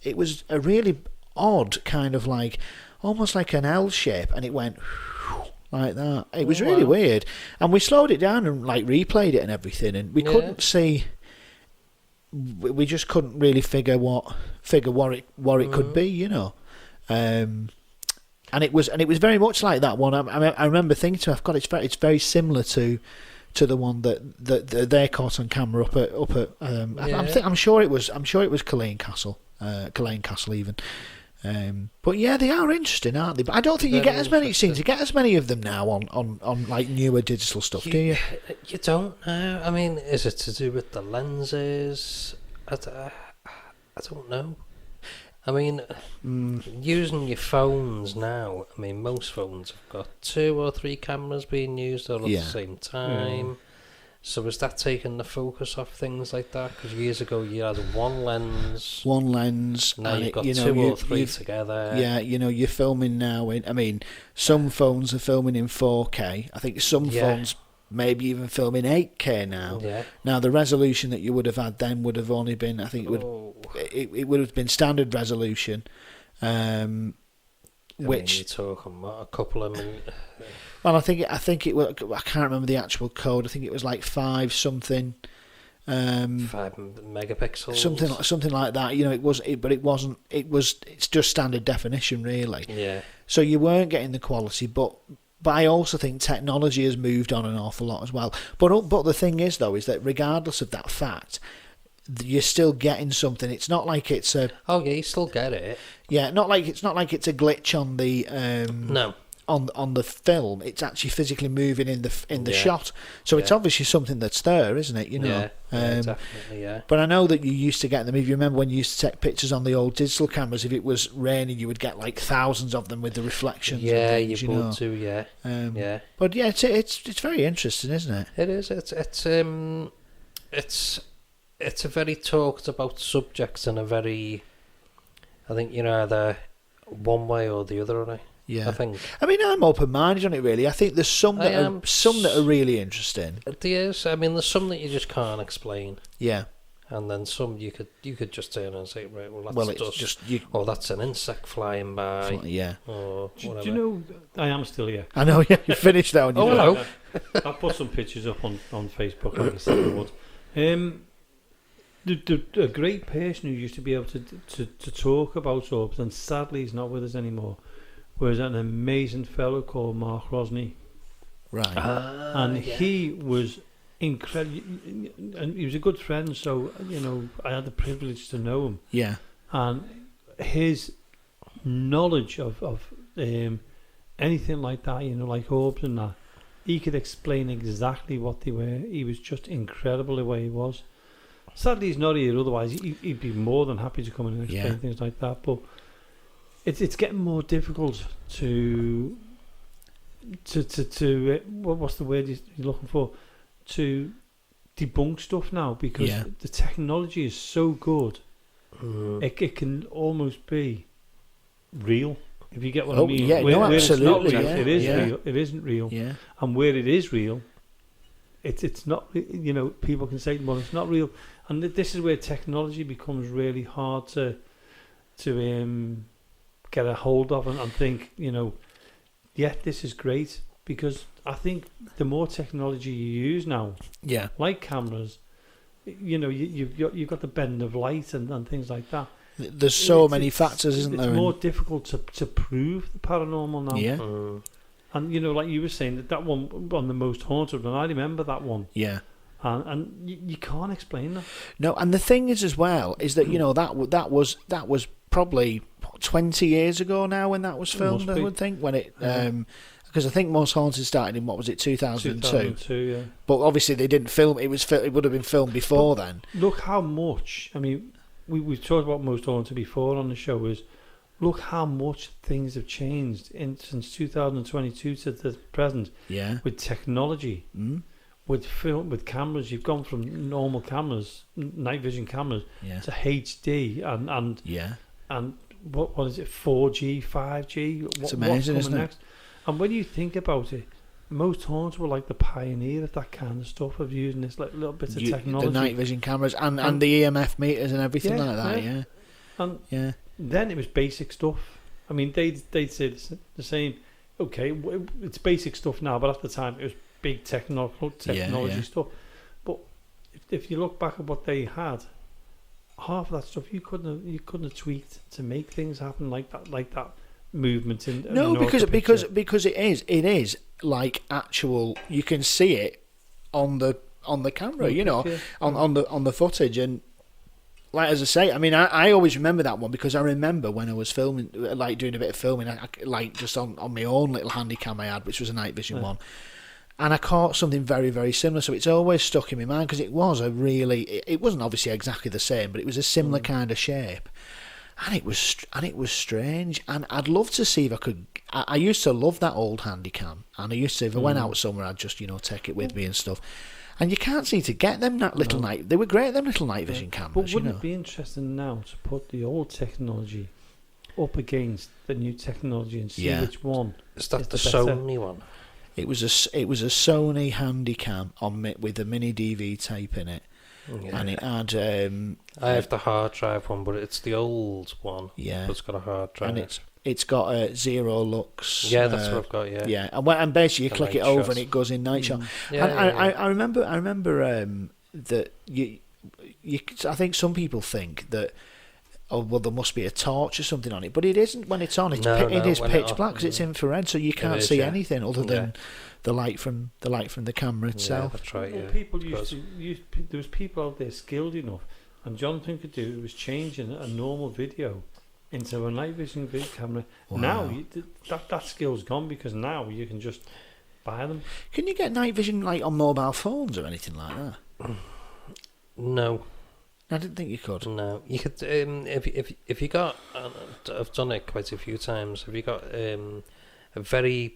a really odd kind of like, almost like an L shape, and it went like that. It was really weird, and we slowed it down and like replayed it and everything, and we couldn't see. We just couldn't really figure what it could be, and it was very much like that one. I remember thinking to myself, God, it's very similar to the one that they caught on camera up at. I'm sure it was Culzean Castle, even. But yeah, they are interesting, aren't they? But I don't think you get as many scenes. You get as many of them now on like newer digital stuff, do you? You don't know. I mean, is it to do with the lenses? I don't know. I mean, using your phones now. I mean, most phones have got 2 or 3 cameras being used all at the same time. So is that taking the focus off things like that? Because years ago you had one lens. Now you've got 2 or 3 together. Yeah, you're filming now. Some phones are filming in 4K. I think some phones maybe even filming 8K now. Yeah. Now the resolution that you would have had then would have only been, I think it would have been standard resolution. Which you're talking about a couple of minutes. Well, I think it was. I can't remember the actual code. I think it was like 5 something. 5 megapixels. Something like that. But it wasn't. It's just standard definition, really. Yeah. So you weren't getting the quality, but I also think technology has moved on an awful lot as well. But the thing is, though, is that regardless of that fact, you're still getting something. It's not like it's a. Oh yeah, you still get it. Yeah, it's not like it's a glitch on the. No. On the film, it's actually physically moving in the shot, so it's obviously something that's there, isn't it? Definitely, yeah. But I know that you used to get them. If you remember when you used to take pictures on the old digital cameras, if it was raining, you would get like thousands of them with the reflections. Yeah, and things, you would too. Yeah, yeah. But yeah, it's very interesting, isn't it? It is. It's a very talked about subject and a very. I think either one way or the other on it. Yeah, I think. I mean, I'm open-minded on it. Really, I think there's some that are really interesting. There is. I mean, there's some that you just can't explain. Yeah. And then some you could just turn and say, right, well, that's just or that's an insect flying by. Yeah. Or whatever. Do you know? I am still here. I know. Yeah, you finished that one. Oh no. I'll put some pictures up on Facebook. Like I said I would. A great person who used to be able to talk about orbs, and sadly he's not with us anymore, was an amazing fellow called Mark Rosny. Right. And he was incredible, and he was a good friend, so I had the privilege to know him. Yeah. And his knowledge of anything like that, like orbs and that, he could explain exactly what they were. He was just incredible the way he was. Sadly he's not here, otherwise he'd be more than happy to come in and explain things like that, but it's getting more difficult to what's the word you're looking for, to debunk stuff now, because the technology is so good. It can almost be real, if you get what I mean. Yeah, absolutely. It is real. It isn't real. Yeah. And where it is real, it's not. People can say, well, it's not real, and this is where technology becomes really hard to get a hold of and think, this is great, because I think the more technology you use now, like cameras, you've got the bend of light and things like that. There's so many factors, isn't there? It's more difficult to prove the paranormal now. Yeah. And like you were saying, that one on the Most Haunted, and I remember that one. Yeah. And you can't explain that. No, and the thing is as well is that that was probably 20 years ago now when that was filmed. I would think when it because I think Most Haunted started in 2002. 2002, yeah. But obviously they didn't film. It would have been filmed before then. Look how much. I mean, we've talked about Most Haunted before on the show. Is look how much things have changed since 2022 to the present. Yeah. With technology. With film, with cameras, you've gone from normal cameras, night vision cameras, to HD and what is it, 4G, 5G? It's amazing, isn't it? Next? And when you think about it, Most Haunted were like the pioneer of that kind of stuff, of using this like little bit of technology, the night vision cameras and the EMF meters and everything like that. Yeah. And then it was basic stuff. I mean, they'd say the same. Okay, it's basic stuff now, but at the time it was big technology stuff. But if you look back at what they had, half of that stuff you couldn't have tweaked to make things happen like that movement in. No, because it is like actual. You can see it on the camera, on the footage, and like as I say, I mean, I always remember that one because I remember when I was filming, like doing a bit of filming, like just on my own little Handycam I had, which was a night vision one, and I caught something very, very similar. So it's always stuck in my mind because it wasn't obviously exactly the same, but it was a similar kind of shape, and it was strange. And I'd love to see if I could. I used to love that old Handycam, and I used to, if I went out somewhere, I'd just take it with me and stuff. And you can't seem to get them little night. They were great, them little night vision cameras. But wouldn't it be interesting now to put the old technology up against the new technology and see which one is that the Sony one? It was a Sony Handycam with a mini DV tape in it, and it had. I have the hard drive one, but it's the old one. Yeah, it's got a hard drive. And it's got a zero lux. Yeah, that's what I've got. Yeah, yeah, and basically you click it over and it goes in night shot. Yeah, I remember that you. I think some people think that. Oh well, there must be a torch or something on it, but it isn't when it's on. It is pitch black because it's infrared, so you can't see anything other than the light from the camera itself. Yeah, that's right. Well, people used to there was people out there skilled enough, and Jonathan could do was changing a normal video into a night vision video camera. Wow. Now that skill's gone because now you can just buy them. Can you get night vision like on mobile phones or anything like that? No. I didn't think you could. No, you could if you got. I've done it quite a few times. If you got a very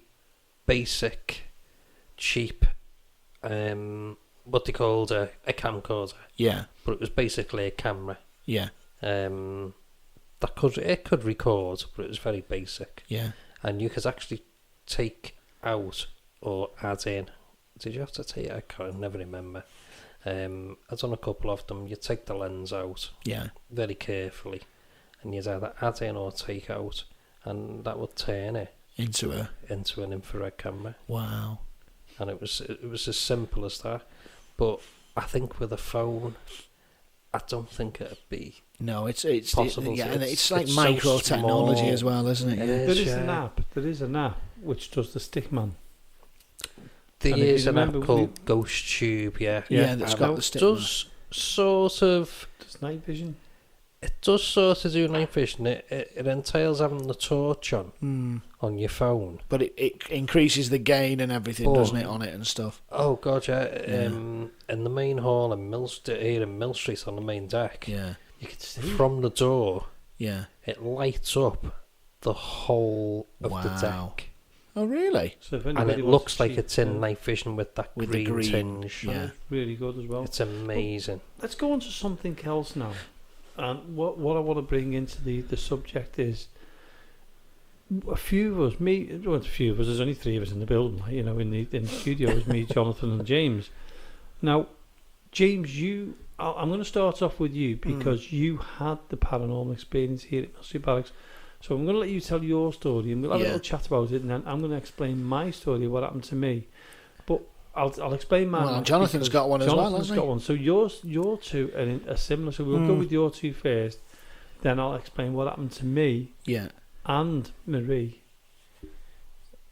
basic, cheap, what they called a camcorder. Yeah. But it was basically a camera. Yeah. That could record, but it was very basic. Yeah. And you could actually take out or add in. Did you have to take? I can't never remember. I've done a couple of them. You take the lens out, very carefully, and you'd either add in or take out, and that would turn it into an infrared camera. Wow! And it was as simple as that. But I think with a phone, I don't think it'd be. No, it's possible. And it's like micro technology as well, isn't it? There is an app which does the Stickman. There is an app called Ghost Tube, that's got the stick. Does night vision? It does sort of do night vision. It entails having the torch on your phone, but it increases the gain and everything, doesn't it, on it and stuff? Oh god, yeah. In the main hall in Mill Street on the main deck, you can see from the door. Yeah, it lights up the whole of the deck. Oh, really? So and it looks like it's in night vision with that green tinge. Yeah, it's really good as well. It's amazing. Well, let's go on to something else now. And what I want to bring into the subject is a few of us, there's only three of us in the building, in the studio is me, Jonathan and James. Now, James, I'm going to start off with you because you had the paranormal experience here at Mill Street Barracks. So I'm going to let you tell your story, and we'll have a little chat about it, and then I'm going to explain my story, what happened to me. But I'll explain mine. Well, Jonathan's got one as well, hasn't he? Jonathan's got one. So your two are similar. So we'll go with your two first, then I'll explain what happened to me. Yeah. And Marie.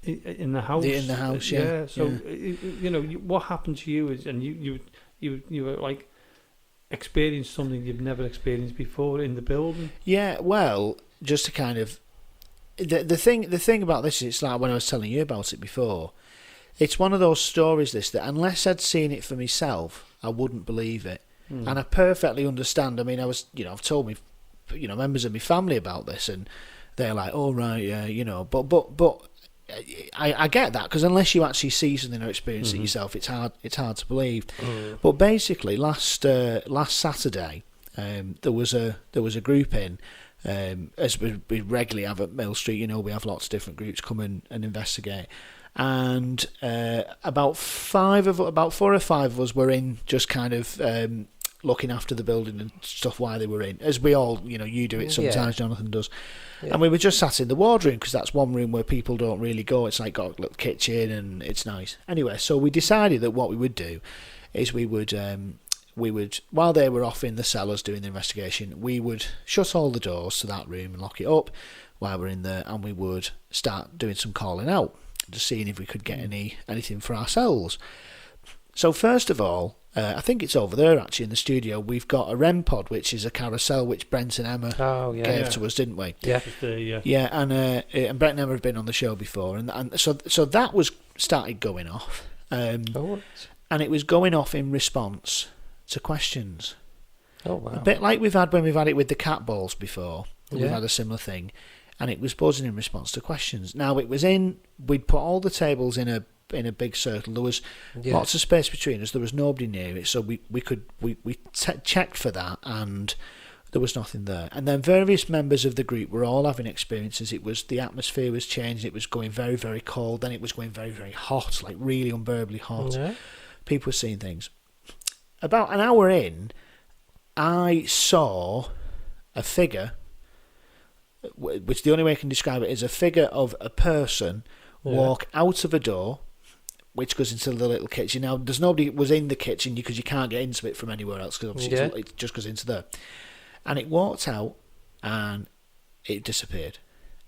In the house. In the house, yeah. So what happened to you is, and you were like experienced something you've never experienced before in the building. Yeah. Well. Just to kind of the thing about this is, it's like when I was telling you about it before. It's one of those stories that unless I'd seen it for myself, I wouldn't believe it. And I perfectly understand. I mean, I was I've told me members of my family about this, and they're like, "Oh right, yeah, But I get that because unless you actually see something or experience it yourself, it's hard to believe. But basically, last Saturday, there was a group in. As we regularly have at Mill Street, we have lots of different groups come in and investigate, and about 4 or 5 of us were in just kind of looking after the building and stuff while they were in, as we all, you do it sometimes, Jonathan does, and we were just sat in the wardroom because that's one room where people don't really go. It's like got a little kitchen and it's nice. Anyway, so we decided that what we would do is we would, while they were off in the cellars doing the investigation, we would shut all the doors to that room and lock it up while we're in there, and we would start doing some calling out, just seeing if we could get anything for ourselves. So first of all, I think it's over there actually in the studio. We've got a REM pod, which is a Carousel, which Brent and Emma gave to us, didn't we? Yeah. Yeah, and Brent and Emma have been on the show before, and so that was started going off, and it was going off in response to questions. Oh wow! A bit like we've had when we've had it with the cat balls before. We've had a similar thing, and it was buzzing in response to questions. Now we'd put all the tables in a big circle. There was lots of space between us. There was nobody near it, so we checked for that, and there was nothing there. And then various members of the group were all having experiences. The atmosphere was changing. It was going very, very cold. Then it was going very, very hot, like really unbearably hot. Yeah. People were seeing things. About an hour in, I saw a figure, which the only way I can describe it is a figure of a person walk out of a door, which goes into the little kitchen. Now, there's nobody was in the kitchen because you can't get into it from anywhere else because obviously it just goes into there. And it walked out and it disappeared.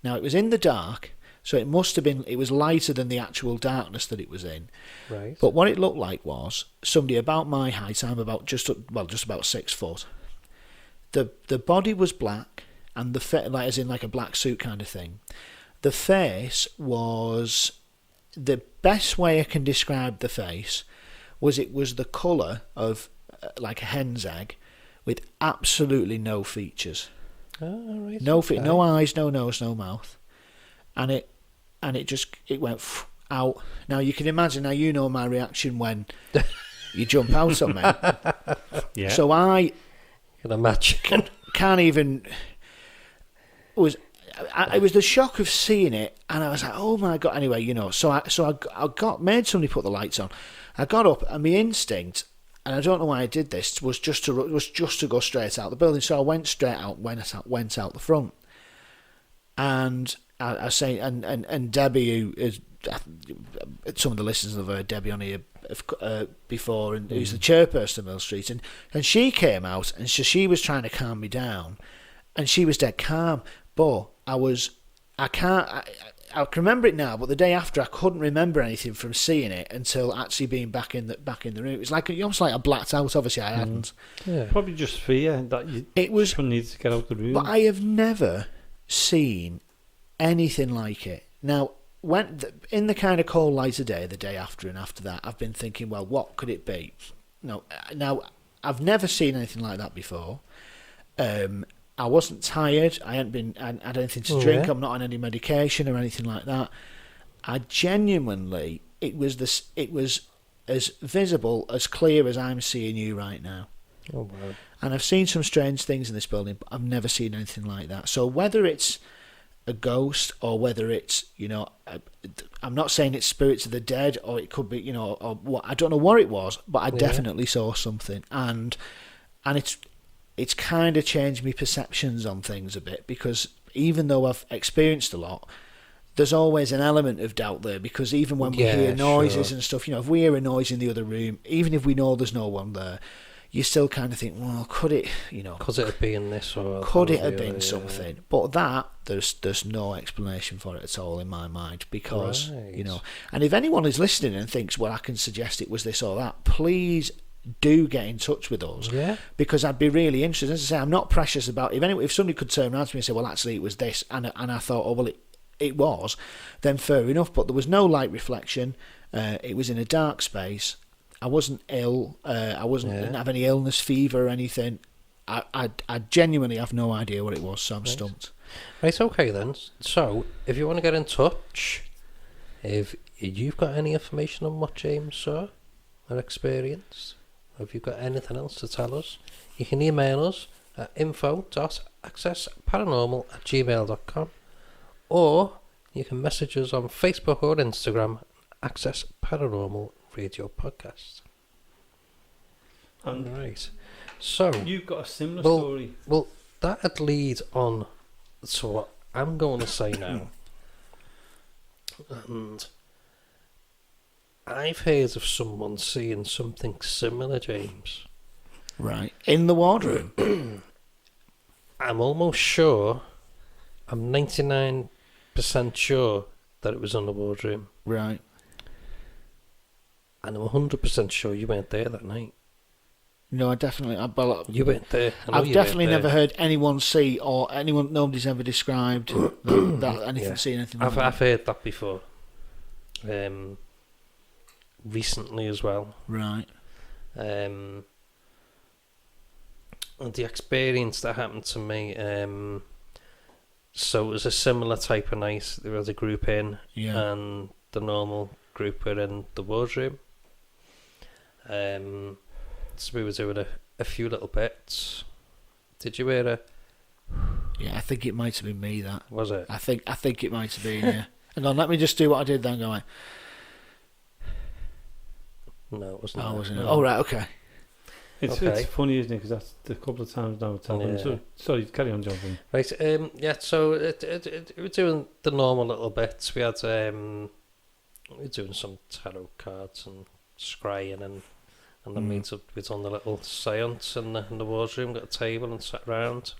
Now, it was in the dark, so it must have been, it was lighter than the actual darkness that it was in. Right. But what it looked like was somebody about my height. I'm about just about 6 foot. The body was black, and like as in like a black suit kind of thing. The face was, the best way I can describe the face was it was the colour of like a hen's egg with absolutely no features. Oh, right. No eyes, no nose, no mouth. And it went out. Now you can imagine, now you know my reaction when you jump out on me. Yeah. So I can imagine. Can't even, it was the shock of seeing it, and I was like, oh my God. Anyway, so I made somebody put the lights on. I got up, and my instinct, and I don't know why I did this, was just to go straight out the building. So I went straight out, went out the front, and I say, and Debbie, who is, some of the listeners have heard Debbie on here before, and who's the chairperson of Mill Street, and she came out, and so she was trying to calm me down, and she was dead calm, but I can remember it now, but the day after I couldn't remember anything from seeing it until actually being back in the room. It was like almost like I blacked out. Obviously, I hadn't. Yeah. Probably just fear that you needed to get out the room. But I have never seen anything like it. Now, in the kind of cold light of day, the day after and after that, I've been thinking, well, what could it be? No, now I've never seen anything like that before. I wasn't tired. I hadn't had anything to drink. I'm not on any medication or anything like that. I genuinely, it was as visible, as clear as I'm seeing you right now. Oh wow! And I've seen some strange things in this building, but I've never seen anything like that. So whether it's a ghost or whether it's, I'm not saying it's spirits of the dead, or it could be, or what, I don't know what it was, but I definitely saw something, and it's kind of changed my perceptions on things a bit, because even though I've experienced a lot, there's always an element of doubt there, because even when we hear noises and stuff, if we hear a noise in the other room, even if we know there's no one there, you still kind of think, well, could it, could it have been this, or could it have been something? But that, there's no explanation for it at all in my mind, because, and if anyone is listening and thinks, well, I can suggest it was this or that, please do get in touch with us, because I'd be really interested. As I say, I'm not precious about if somebody could turn around to me and say, well, actually it was this, and I thought, oh well, it was, then fair enough. But there was no light reflection. It was in a dark space. I wasn't ill. Didn't have any illness, fever or anything. I genuinely have no idea what it was, so I'm stumped. Right, okay then. So if you want to get in touch, if you've got any information on what James saw or experienced, or if you've got anything else to tell us, you can email us at info.accessparanormal@gmail.com, or you can message us on Facebook or Instagram, Access Paranormal Radio Podcast. Right. So you've got a similar story. Well, that'd lead on to what I'm going to say now. And I've heard of someone seeing something similar, James. Right. In the wardroom? I'm almost sure, I'm 99% sure that it was in the wardroom. Right. And I'm 100% sure you weren't there that night. No, I definitely. You weren't there. I've definitely never heard anyone see or nobody's ever described that anything, seen anything. I've heard that before. Recently as well. Right. And the experience that happened to me, so it was a similar type of night. There was a group in, and the normal group were in the wardroom. So we were doing a few little bits. Did you hear a? Yeah, I think it might have been me. That was it. I think it might have been. Yeah. Hang on, let me just do what I did then. Going. No, it wasn't. Oh, that. wasn't it? Oh, right, okay. It's funny, isn't it? Because that's a couple of times now it's happened. So, sorry, carry on, Jonathan. Right, so we were doing the normal little bits. We had, we were doing some tarot cards and scrying, and then we'd done the little seance in the wardroom, got a table and sat round.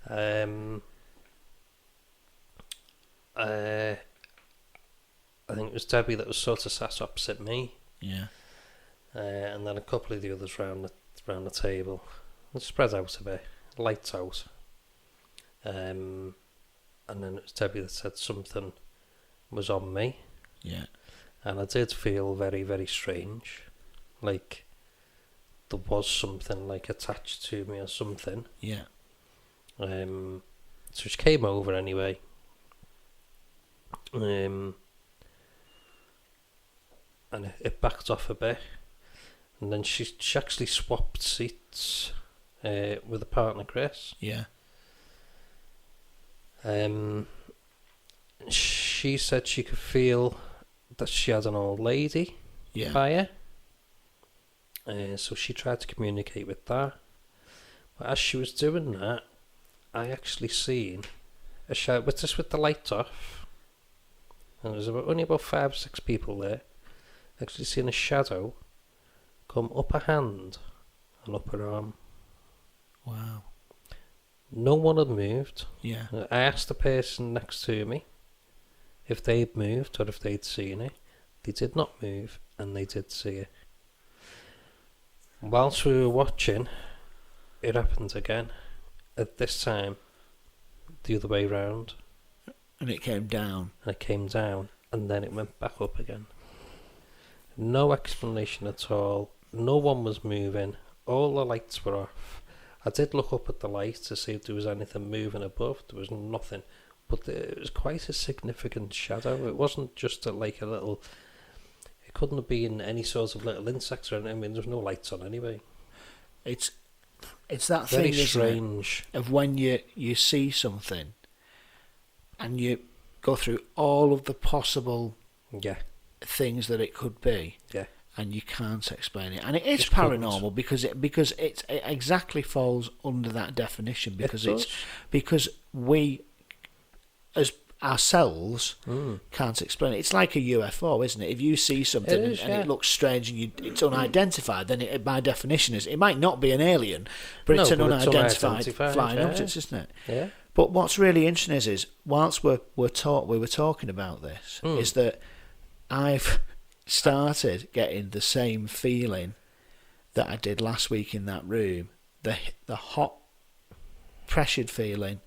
I think it was Debbie that was sort of sat opposite me. Yeah. And then a couple of the others round the table. And spread out a bit, lights out. And then it was Debbie that said something was on me. Yeah. And I did feel very, very strange. Like there was something like attached to me or something. Yeah. So she came over anyway. And it backed off a bit. And then she actually swapped seats with a partner, Chris. Yeah. She said she could feel that she had an old lady by her. So she tried to communicate with that. But as she was doing that, I actually seen a shadow, with the lights off. And there was only about 5 or 6 people there. Actually seen a shadow come up a hand and up her arm. Wow. No one had moved. Yeah. I asked the person next to me if they'd moved or if they'd seen it. They did not move, and they did see it. Whilst we were watching, it happened again. At this time, the other way round. And it came down. And it came down, and then it went back up again. No explanation at all. No one was moving. All the lights were off. I did look up at the light to see if there was anything moving above. There was nothing. But it was quite a significant shadow. It wasn't just like a little... It couldn't have been any sort of little insects or anything. I mean, there was no lights on anyway. It's that very thing, strange, isn't it, of when you see something and you go through all of the possible things that it could be, and you can't explain it, and it is paranormal because it exactly falls under that definition, because we as ourselves can't explain it. It's like a UFO, isn't it? If you see something and it looks strange and it's unidentified, then it by definition it might not be an alien, but it's an unidentified flying object, isn't it? Yeah. But what's really interesting is whilst we were talking about this, is that I've started getting the same feeling that I did last week in that room. The hot, pressured feeling,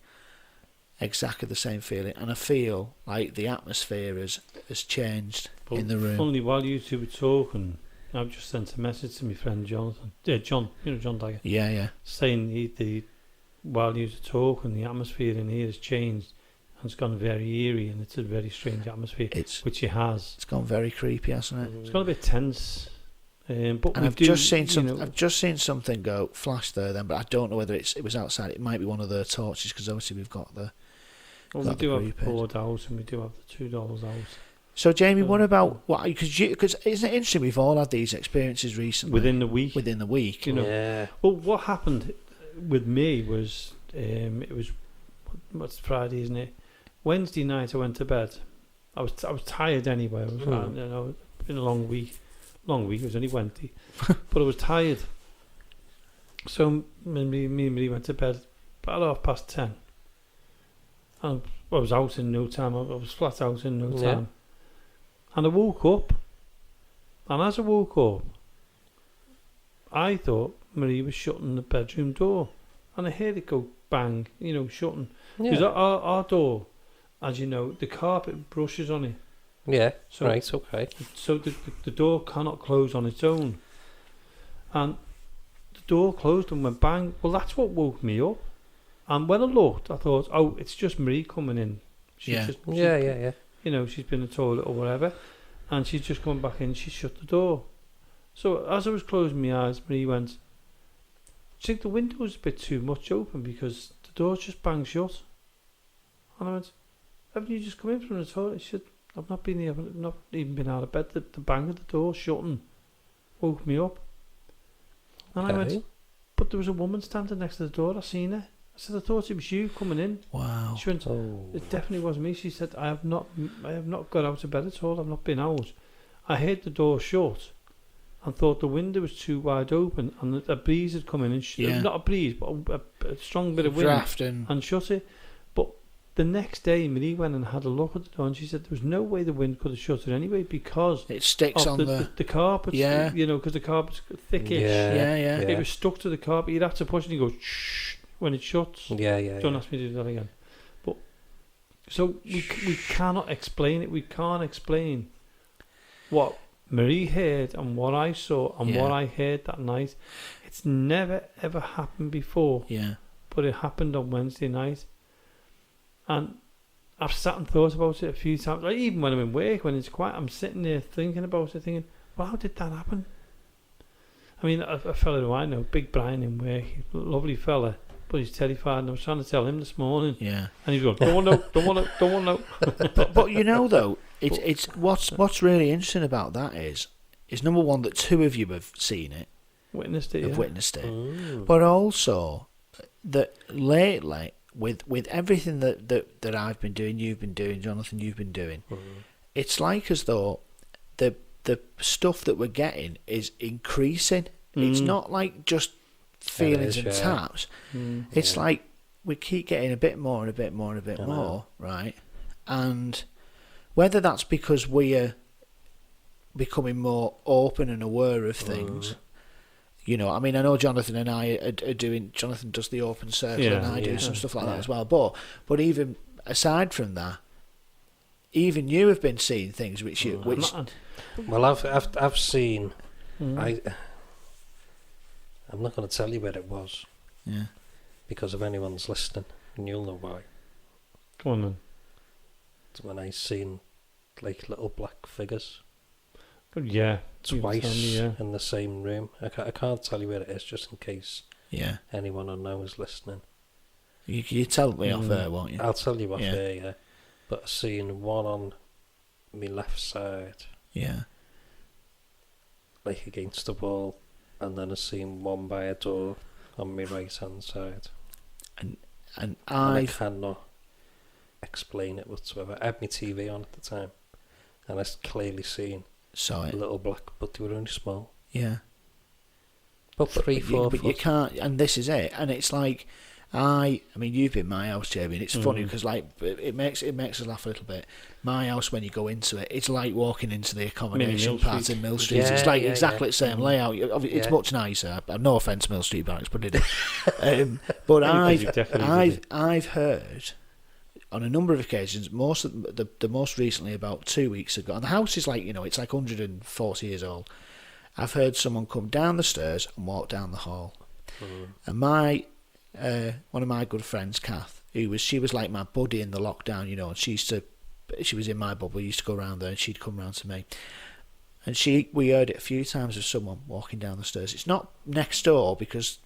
exactly the same feeling, and I feel like the atmosphere has changed in the room. Only while you two were talking, I've just sent a message to my friend Jonathan. John, John Dagger. Yeah. Saying while you were talking, the atmosphere in here has changed. It's gone very eerie, and it's a very strange atmosphere, which it has. It's gone very creepy, hasn't it? It's gone a bit tense. But I've just seen something go flash there, then, but I don't know whether it was outside. It might be one of their torches, because obviously we've got the. Well, we do have the board out, and we do have the $2 out. So, Jamie, what about what? Because isn't it interesting? We've all had these experiences recently. Within the week, you know. Yeah. Well, what happened with me was it was what's Friday, isn't it? Wednesday night I went to bed. I was tired anyway. It was been a long week. It was only Wednesday, but I was tired. So me and Marie went to bed about 10:30. And I was out in no time. I was flat out in no time. And I woke up. And as I woke up, I thought Marie was shutting the bedroom door, and I heard it go bang, shutting. Because Yeah. our door, as you know, the carpet brushes on it. Yeah. So, Right. Okay. So the door cannot close on its own. And the door closed and went bang. Well, that's what woke me up. And when I looked, I thought, oh, it's just Marie coming in. Yeah. Yeah. She's been in the toilet or whatever. And she's just come back in. She shut the door. So as I was closing my eyes, Marie went, I think the window's a bit too much open because the door's just bang shut. And I went, haven't you just come in from the toilet? She said, I've not been here, I've not even been out of bed. The bang of the door shutting woke me up. And I went, but there was a woman standing next to the door. I seen her. I said, I thought it was you coming in. Wow. She went, it definitely wasn't me. She said, I have not got out of bed at all. I've not been out. I heard the door shut and thought the window was too wide open and that a breeze had come in and not a breeze, but a strong bit of wind Drafting. and shut it. But the next day, Marie went and had a look at the door, and she said there was no way the wind could have shut it anyway because it sticks of on the carpet. Yeah. Because the carpet's thickish. Yeah. It was stuck to the carpet. You'd have to push it and go shh when it shuts. Yeah. Don't ask me to do that again. But so we cannot explain it. We can't explain what Marie heard and what I saw and what I heard that night. It's never ever happened before. Yeah. But it happened on Wednesday night. And I've sat and thought about it a few times. Like even when I'm in work, when it's quiet, I'm sitting there thinking about it, thinking, well, how did that happen? I mean, a fella who I know, Big Brian in work, lovely fella, but he's terrified. And I was trying to tell him this morning. Yeah. And he's going, don't want to know. but though, it's what's really interesting about that is number one that two of you have seen it, witnessed it, but also that lately with everything that I've been doing, you've been doing, Jonathan, you've been doing, it's like as though the stuff that we're getting is increasing. It's not like just feelings and taps. It's like we keep getting a bit more and a bit more and a bit more, right? And whether that's because we are becoming more open and aware of things, I mean, I know Jonathan and I are doing. Jonathan does the open circle, and I do some stuff like that as well. But even aside from that, even you have been seeing things which Well, I've seen. I'm not going to tell you where it was. Yeah. Because if anyone's listening, and you'll know why. Go on then. It's when I seen like little black figures. But yeah. Twice in the same room. I can't tell you where it is, just in case anyone I know is listening. You tell me off there, won't you? I'll tell you off there, yeah. But I seen one on my left side. Yeah. Like against the wall. And then I seen one by a door on my right hand side. And I cannot explain it whatsoever. I had my TV on at the time. And I clearly seen a little black, but they were only small. Yeah. About 3-4 foot. But you can't, and this is it. And it's like, I mean, you've been in my house, Jamie, and it's funny because like it makes us laugh a little bit. My house, when you go into it, it's like walking into the accommodation part in Mill Street. It's like exactly the same layout. It's much nicer. No offence, Mill Street Barracks, but it is. But I've heard on a number of occasions, the most recently about 2 weeks ago, and the house is like, it's like 140 years old. I've heard someone come down the stairs and walk down the hall, and one of my good friends, Kath, she was like my buddy in the lockdown, and she was in my bubble. We used to go around there, and she'd come round to me, and we heard it a few times of someone walking down the stairs. It's not next door because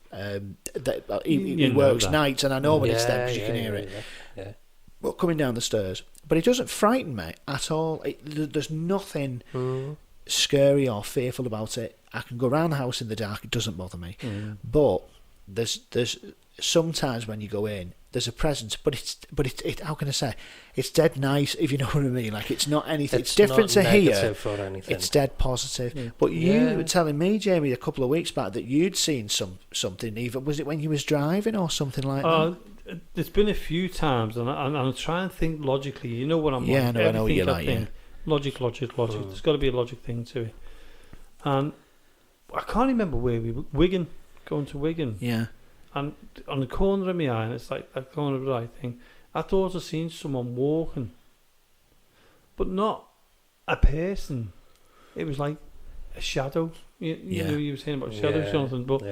he works nights, and I know when it's there because you can hear it. Yeah. But coming down the stairs, but it doesn't frighten me at all. There's nothing scary or fearful about it. I can go around the house in the dark; it doesn't bother me. But there's sometimes when you go in, there's a presence, but it's how can I say? It's dead nice, if you know what I mean. Like it's not anything. It's different to here. It's dead positive. But you were telling me, Jamie, a couple of weeks back that you'd seen something. Even was it when you was driving or something like that? There's been a few times, and I'm trying to think logically. You know what I'm like. Yeah, no, I know what you're like. Yeah. Logic. There's got to be a logic thing to it. And I can't remember where we were. Wigan. going to Wigan. Yeah. And on the corner of my eye, and it's like that corner of the eye thing, I thought I seen someone walking, but not a person. It was like a shadow. You know, you were saying about shadows, Jonathan, but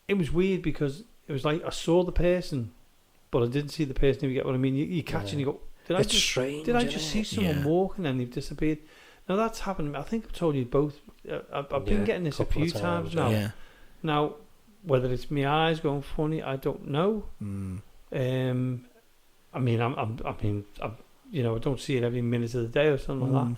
it was weird because it was like I saw the person, but I didn't see the person. If you get what I mean, you catch and you go, did I just see someone walking and they've disappeared? Now that's happened. I think I've told you both. I've been getting this a few times now. Yeah. Now, whether it's my eyes going funny, I don't know. I mean, I'm you know, I don't see it every minute of the day or something like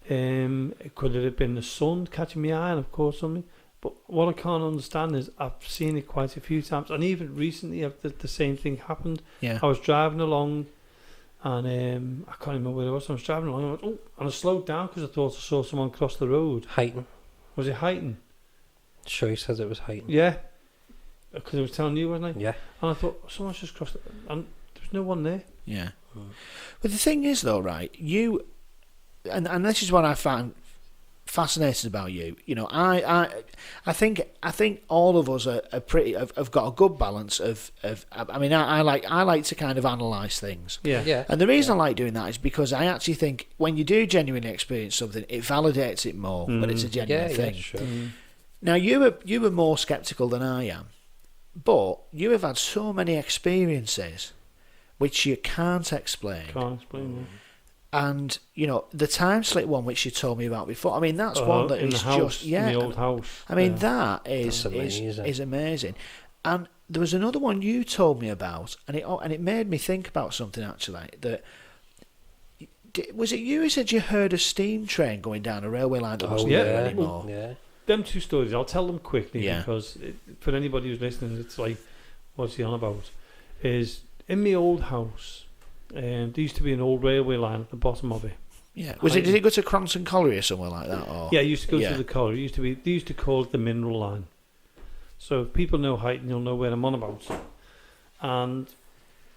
that. Could it have been the sun catching my eye and of course something? But what I can't understand is I've seen it quite a few times, and even recently the same thing happened. Yeah. I was driving along, and I can't remember where it was. I was driving along, and I went, and I slowed down because I thought I saw someone cross the road. Heighton. Was it Heighton? Sure, he says it was Heighton. Yeah, because I was telling you, wasn't I? Yeah. And I thought someone's just crossed, and there was no one there. Yeah. But the thing is, though, right? You, and this is what I found fascinating about you. You know, I think all of us are pretty have got a good balance of. I mean, I like to kind of analyse things. Yeah. And the reason I like doing that is because I actually think when you do genuinely experience something, it validates it more when it's a genuine thing. Yeah, sure. Now you were more sceptical than I am, but you have had so many experiences which you can't explain. And you know the time slip one, which you told me about before. I mean, that's one that is just in the old house. I mean, that is amazing. And there was another one you told me about, and it made me think about something actually. That was it you who said you heard a steam train going down a railway line that wasn't there anymore? Yeah. Them two stories, I'll tell them quickly because for anybody who's listening, it's like, what's he on about? Is in the old house. There used to be an old railway line at the bottom of it. Yeah. Did it go to Cranston Colliery or somewhere like that? Or? Yeah, it used to go to the colliery. They used to call it the mineral line. So if people know Heighton, you'll know where I'm on about. And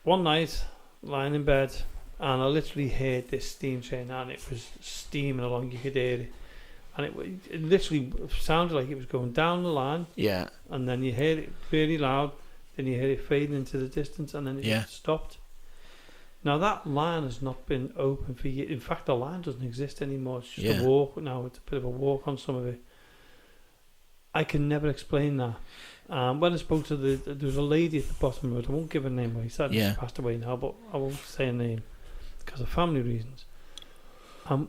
one night, lying in bed, and I literally heard this steam train, and it was steaming along. You could hear it, and it literally sounded like it was going down the line. Yeah. And then you heard it really loud. Then you heard it fading into the distance, and then it just stopped. Now that line has not been open for years. In fact, the line doesn't exist anymore. It's just a walk now. It's a bit of a walk on some of it. I can never explain that. When I spoke to there was a lady at the bottom of it. I won't give her name away. Sadly, she's passed away now, but I won't say her name because of family reasons.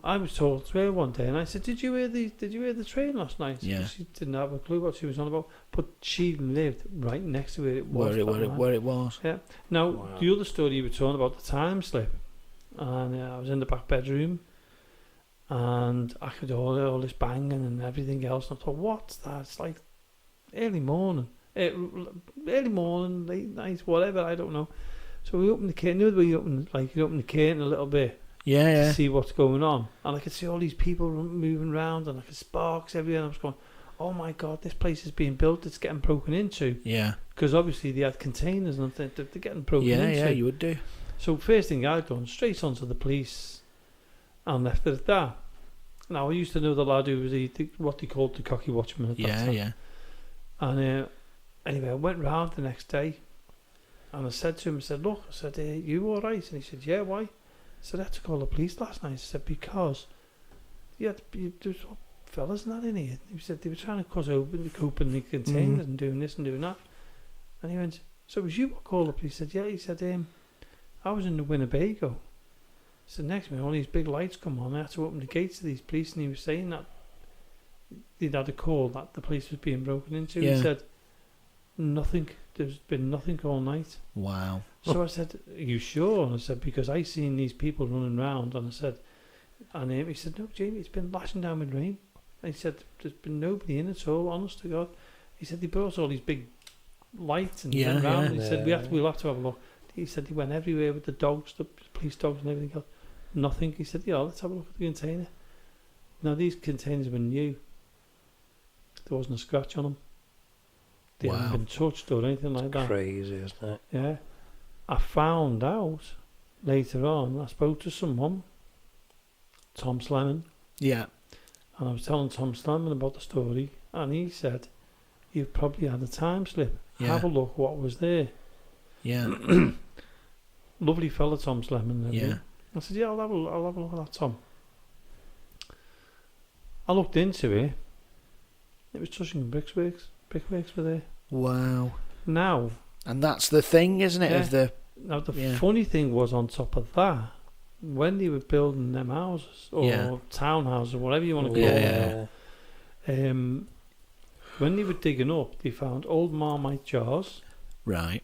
I was told to her one day, and I said, "Did you hear the train last night?" Yeah. She didn't have a clue what she was on about, but she lived right next to where it was. Where it was. Yeah. Now the other story you were talking about, the time slip, and I was in the back bedroom, and I could hear all this banging and everything else, and I thought, "What's that?" It's like early morning, late night, whatever. I don't know. So we opened the curtain. You know the way you open the curtain a little bit. Yeah. To see what's going on, and I could see all these people moving around, and I could sparks everywhere. And I was going, "Oh my God, this place is being built. It's getting broken into." Yeah. Because obviously they had containers and they're getting broken into. Yeah, you would do. So first thing I'd done, straight onto the police, and left it at that. Now I used to know the lad who was what they called the cocky watchman at that time. Yeah. And anyway, I went round the next day, and I said to him, I said, "Look," I said, "You all right?" And he said, "Yeah, why?" I said, "I had to call the police last night." I said, "Because there's fellas and that in here." He said, "They were trying to open the containers and doing this and doing that." And he went, "So it was you what called the police?" He said, "Yeah." He said, "I was in the Winnebago." He said, "Next minute, all these big lights come on. I had to open the gates to these police." And he was saying that they'd had a call that the place was being broken into. Yeah. He said, "Nothing. There's been nothing all night." Wow. So I said, "Are you sure?" And I said, "Because I seen these people running around." And I said, he said, "No, Jamie, it's been lashing down with rain." And he said, "There's been nobody in at all, honest to God." He said, "They brought all these big lights and went around." And he said, we'll have to have a look. He said, "They went everywhere with the dogs, the police dogs and everything else. Nothing." He said, "Yeah, let's have a look at the container." Now, these containers were new. There wasn't a scratch on them. They hadn't been touched or anything like that. Crazy, isn't it? Yeah. I found out later on, I spoke to someone, Tom Slemon. Yeah. And I was telling Tom Slemon about the story, and he said you've probably had a time slip. Yeah. Have a look what was there. Yeah. Lovely fella, Tom Slemon. Yeah. I said, yeah, I'll have a look at that, Tom. I looked into it. It was Tushingham Brickworks. Brickworks were there. Wow. Now, And that's the thing, isn't it? Yeah. Of the funny thing was, on top of that, when they were building them houses or townhouses or whatever you want to call them, when they were digging up, they found old Marmite jars. Right.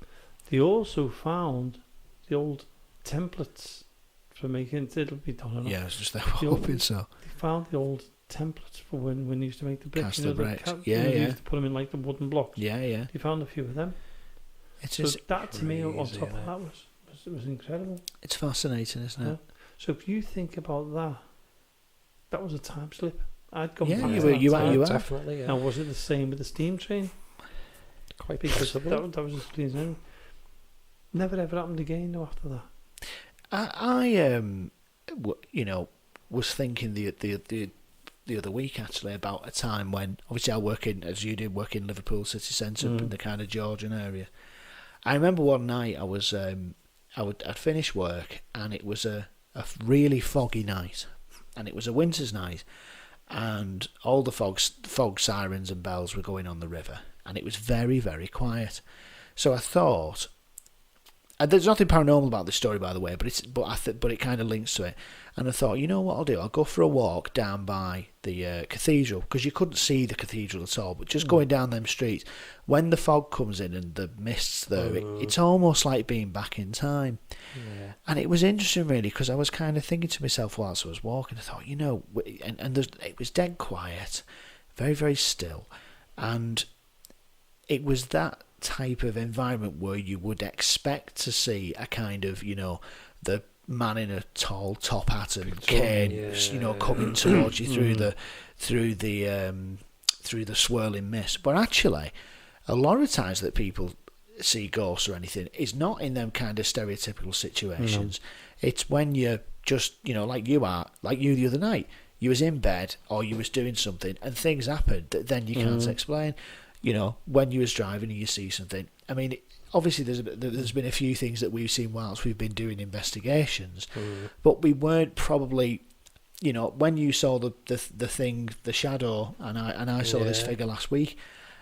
They also found the old templates for making it'll be done. Enough. Yeah, it's just that hoping so. They found the old templates for when they used to make the bricks. Cast the bricks. They used to put them in like the wooden blocks. Yeah, yeah. They found a few of them. It's That to me, on top of that, was incredible. It's fascinating, isn't it? Yeah. So if you think about that, that was a time slip. I'd gone Yeah, back you to were. that You time. are. Definitely, yeah. Now, was it the same with the steam train? Quite Because possible. that was just clean as anything. Never ever happened again though after that. I was thinking the other week actually about a time when obviously I work in, as you did, work in Liverpool city centre in the kind of Georgian area. I remember one night I'd finished work and it was a really foggy night, and it was a winter's night, and all the fog sirens and bells were going on the river, and it was very, very quiet. So I thought, and there's nothing paranormal about this story, by the way, but it kind of links to it. And I thought, you know what I'll do? I'll go for a walk down by the cathedral, because you couldn't see the cathedral at all. But just going down them streets, when the fog comes in and the mists there, it's almost like being back in time. Yeah. And it was interesting, really, because I was kind of thinking to myself whilst I was walking, I thought, it was dead quiet, very, very still, and it was that type of environment where you would expect to see a kind of, the man in a tall top hat and cane, coming towards you through the swirling mist. But actually, a lot of times that people see ghosts or anything is not in them kind of stereotypical situations. No. It's when you're just, like you the other night. You was in bed or you was doing something and things happened that then you can't explain. When you was driving and you see something. I mean, obviously there's been a few things that we've seen whilst we've been doing investigations, but we weren't probably, when you saw the thing, the shadow, and I saw this figure last week,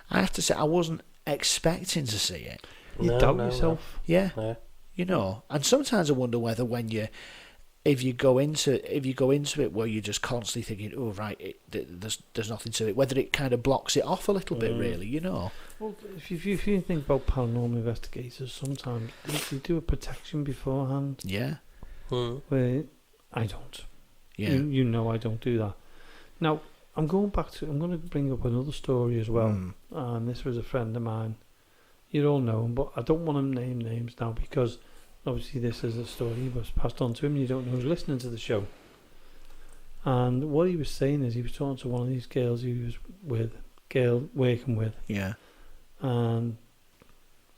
I have to say I wasn't expecting to see it. You doubt yourself. Yeah. And sometimes I wonder whether if you go into it where you're just constantly thinking, oh right, there's nothing to it, whether it kind of blocks it off a little bit, really, Well, if you think about paranormal investigators, sometimes they do a protection beforehand. Yeah. Where I don't. Yeah. I don't do that. Now I'm going to bring up another story as well, and this was a friend of mine. You all know him, but I don't want to name names now because obviously this is a story that was passed on to him. You don't know who's listening to the show. And what he was saying is he was talking to one of these girls he was working with. Yeah. And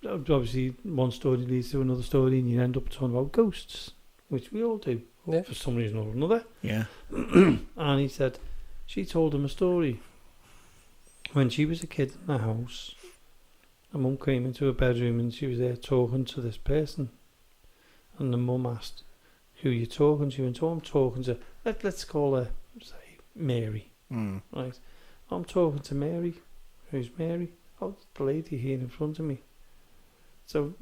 obviously one story leads to another story and you end up talking about ghosts, which we all do for some reason or another. Yeah. And he said she told him a story. When she was a kid in the house, her mum came into her bedroom and she was there talking to this person. And the mum asked, who are you talking to? And so I'm talking to, let's call her, say, Mary. Right? I'm talking to Mary. Who's Mary? Oh, the lady here in front of me. So,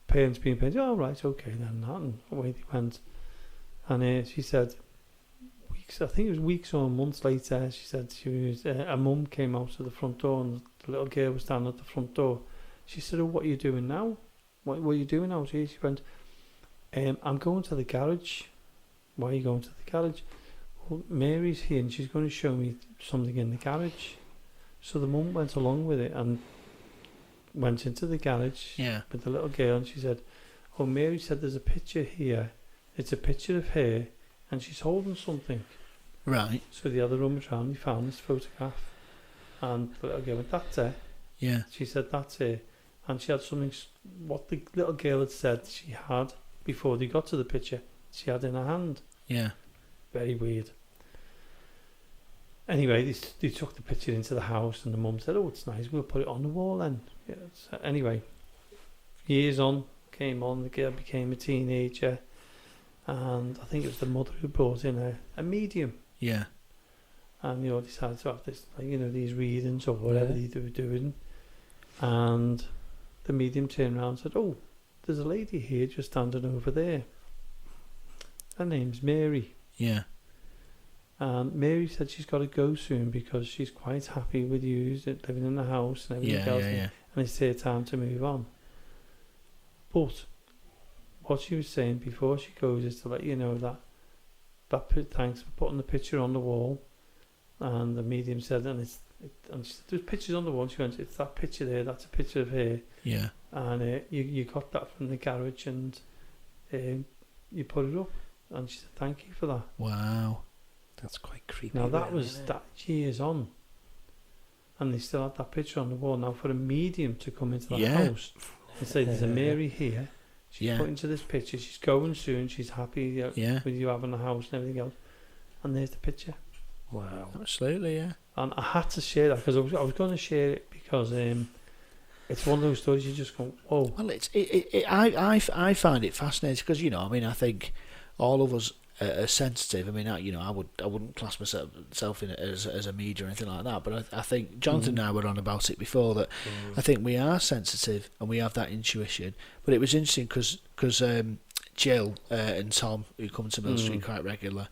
parents being parents, oh, right, okay, then that, and away they went. And she said, I think it was weeks or months later, she said her mum came out to the front door and the little girl was standing at the front door. She said, oh, what are you doing now? What are you doing out here? She went, I'm going to the garage. Why are you going to the garage? Well, Mary's here and she's going to show me something in the garage. So the mum went along with it and went into the garage with the little girl, and she said, oh, Mary said there's a picture here. It's a picture of her and she's holding something. Right. So the other room was round, they found this photograph, and the little girl went, that's her. Yeah. She said, that's her. And she had something, what the little girl had said she had before they got to the picture, she had in her hand. Yeah. Very weird. anyway, they took the picture into the house, and the mum said, "Oh, it's nice. We'll put it on the wall then." Yeah, so anyway, years on, the girl became a teenager, and I think it was the mother who brought in a medium. Yeah. And decided to have this, these readings or whatever they were doing, and the medium turned around and said, "Oh, there's a lady here just standing over there. Her name's Mary." Yeah. And Mary said she's got to go soon because she's quite happy with you living in the house and everything else, and it's her time to move on. But what she was saying before she goes is to let you know that thanks for putting the picture on the wall. And the medium said, and she said, "There's pictures on the wall." She went, "It's that picture there. That's a picture of her." Yeah. And you got that from the garage, and you put it up. And she said, "Thank you for that." Wow. That's quite creepy. Now that was that years on, and they still had that picture on the wall. Now for a medium to come into the house and say, "There's a Mary here. She's put into this picture. She's going soon. She's happy with you having the house and everything else." And there's the picture. Wow. Absolutely, yeah. And I had to share that because I was going to share it because it's one of those stories you just go, "Whoa." Well, I find it fascinating because I think all of us are sensitive. I mean, I wouldn't class myself in it as a media or anything like that. But I think Jonathan and I were on about it before that I think we are sensitive and we have that intuition. But it was interesting because Jill and Tom, who come to Mill Street quite regular,